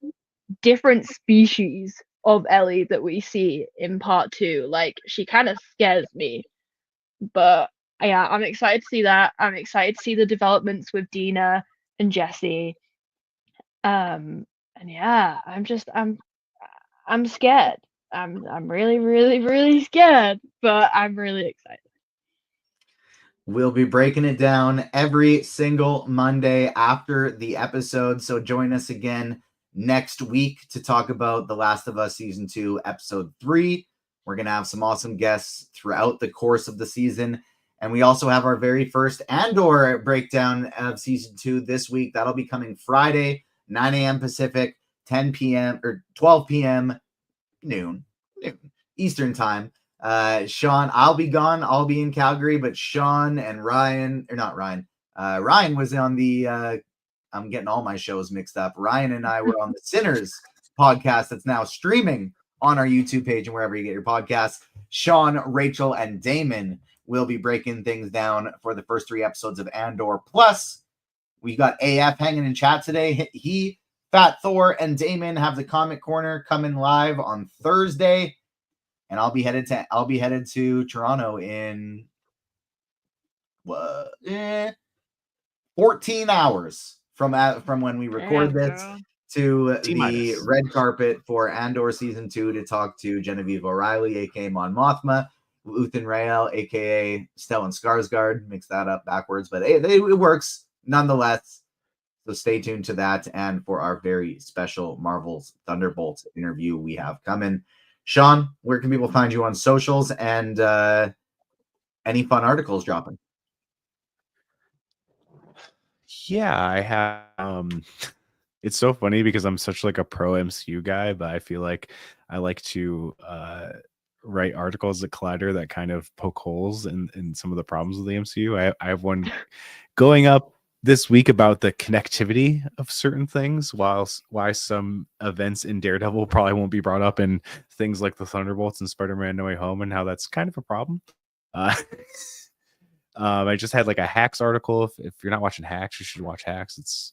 different species of Ellie that we see in part 2. Like she kind of scares me. But yeah, I'm excited to see that. I'm excited to see the developments with Dina and Jesse. And yeah, I'm scared. I'm really, really, really scared, but I'm really excited. We'll be breaking it down every single Monday after the episode. So join us again next week to talk about The Last of Us Season 2, Episode 3. We're going to have some awesome guests throughout the course of the season. And we also have our very first Andor breakdown of Season 2 this week. That'll be coming Friday, 9 a.m. Pacific, 10 p.m. or 12 p.m. noon Eastern time. Sean, I'll be gone. I'll be in Calgary, but Sean and Ryan, or not Ryan, Ryan was on the, I'm getting all my shows mixed up. Ryan and I were on the Sinners podcast that's now streaming on our YouTube page and wherever you get your podcasts. Sean, Rachel, and Damon will be breaking things down for the first 3 episodes of Andor. Plus, we got AF hanging in chat today. He, Fat Thor, and Damon have the Comic Corner coming live on Thursday. And I'll be headed to Toronto in 14 hours from when we record this to the red carpet for Andor Season 2 to talk to Genevieve O'Reilly, aka Mon Mothma, Uthan Rael, aka Stellan Skarsgård. Mix that up backwards, but it works nonetheless. So stay tuned to that and for our very special Marvel's Thunderbolts interview we have coming. Sean, where can people find you on socials and any fun articles dropping? Yeah, I have. It's so funny because I'm such like a pro MCU guy, but I feel like I like to write articles at Collider that kind of poke holes in some of the problems with the MCU. I have one going up this week about the connectivity of certain things, why some events in Daredevil probably won't be brought up in things like the Thunderbolts and Spider-Man No Way Home, and how that's kind of a problem. I just had like a Hacks article. If you're not watching Hacks, you should watch Hacks. It's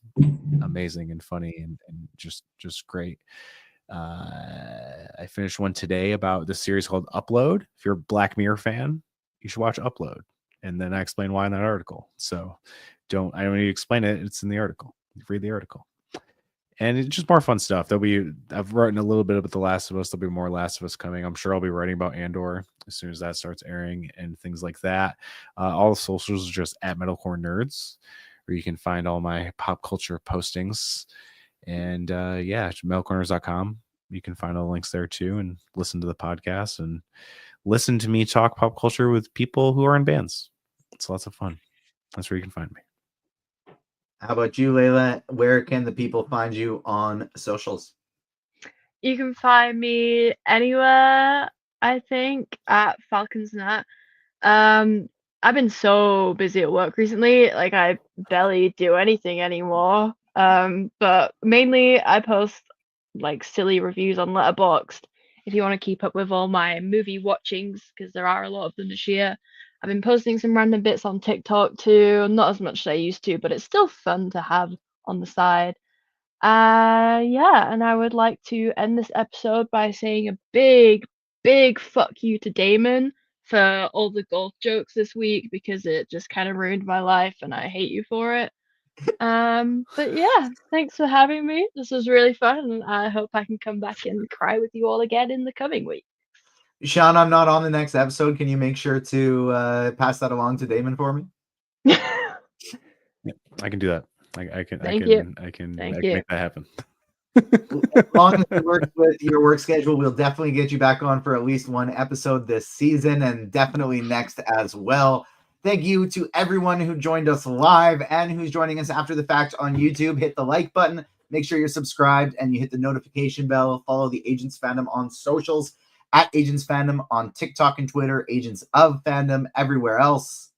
amazing and funny and just great. I finished one today about this series called Upload. If you're a Black Mirror fan, you should watch Upload. And then I explain why in that article. So I don't need to explain it. It's in the article. Read the article. And it's just more fun stuff. I've written a little bit about The Last of Us. There'll be more Last of Us coming. I'm sure I'll be writing about Andor as soon as that starts airing and things like that. All the socials are just at Metalcore Nerds, where you can find all my pop culture postings. And yeah, metalcorners.com. You can find all the links there too, and listen to the podcast and listen to me talk pop culture with people who are in bands. It's lots of fun. That's where you can find me. How about you, Laila? Where can the people find you on socials? You can find me anywhere, I think, at FalconsNet. I've been so busy at work recently, like I barely do anything anymore. But mainly I post like silly reviews on Letterboxd if you want to keep up with all my movie watchings, because there are a lot of them this year. I've been posting some random bits on TikTok too, not as much as I used to, but it's still fun to have on the side. Yeah, and I would like to end this episode by saying a big fuck you to Damon for all the golf jokes this week, because it just kind of ruined my life and I hate you for it. But yeah, thanks for having me. This was really fun, and I hope I can come back and cry with you all again in the coming week. Sean, I'm not on the next episode. Can you make sure to pass that along to Damon for me? Yeah, I can do that. I can Thank you. make that happen. As long as it works with your work schedule, we'll definitely get you back on for at least one episode this season, and definitely next as well. Thank you to everyone who joined us live and who's joining us after the fact on YouTube. Hit the like button, make sure you're subscribed, and you hit the notification bell. Follow the Agents Fandom on socials at Agents Fandom on TikTok and Twitter, Agents of Fandom everywhere else.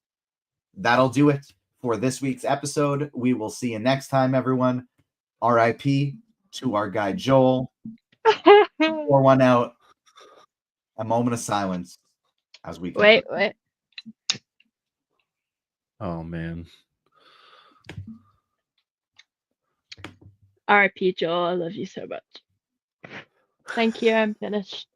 That'll do it for this week's episode. We will see you next time, everyone. RIP to our guy Joel. Pour one out. A moment of silence as we wait. Oh man. RIP Joel, I love you so much. Thank you, I'm finished.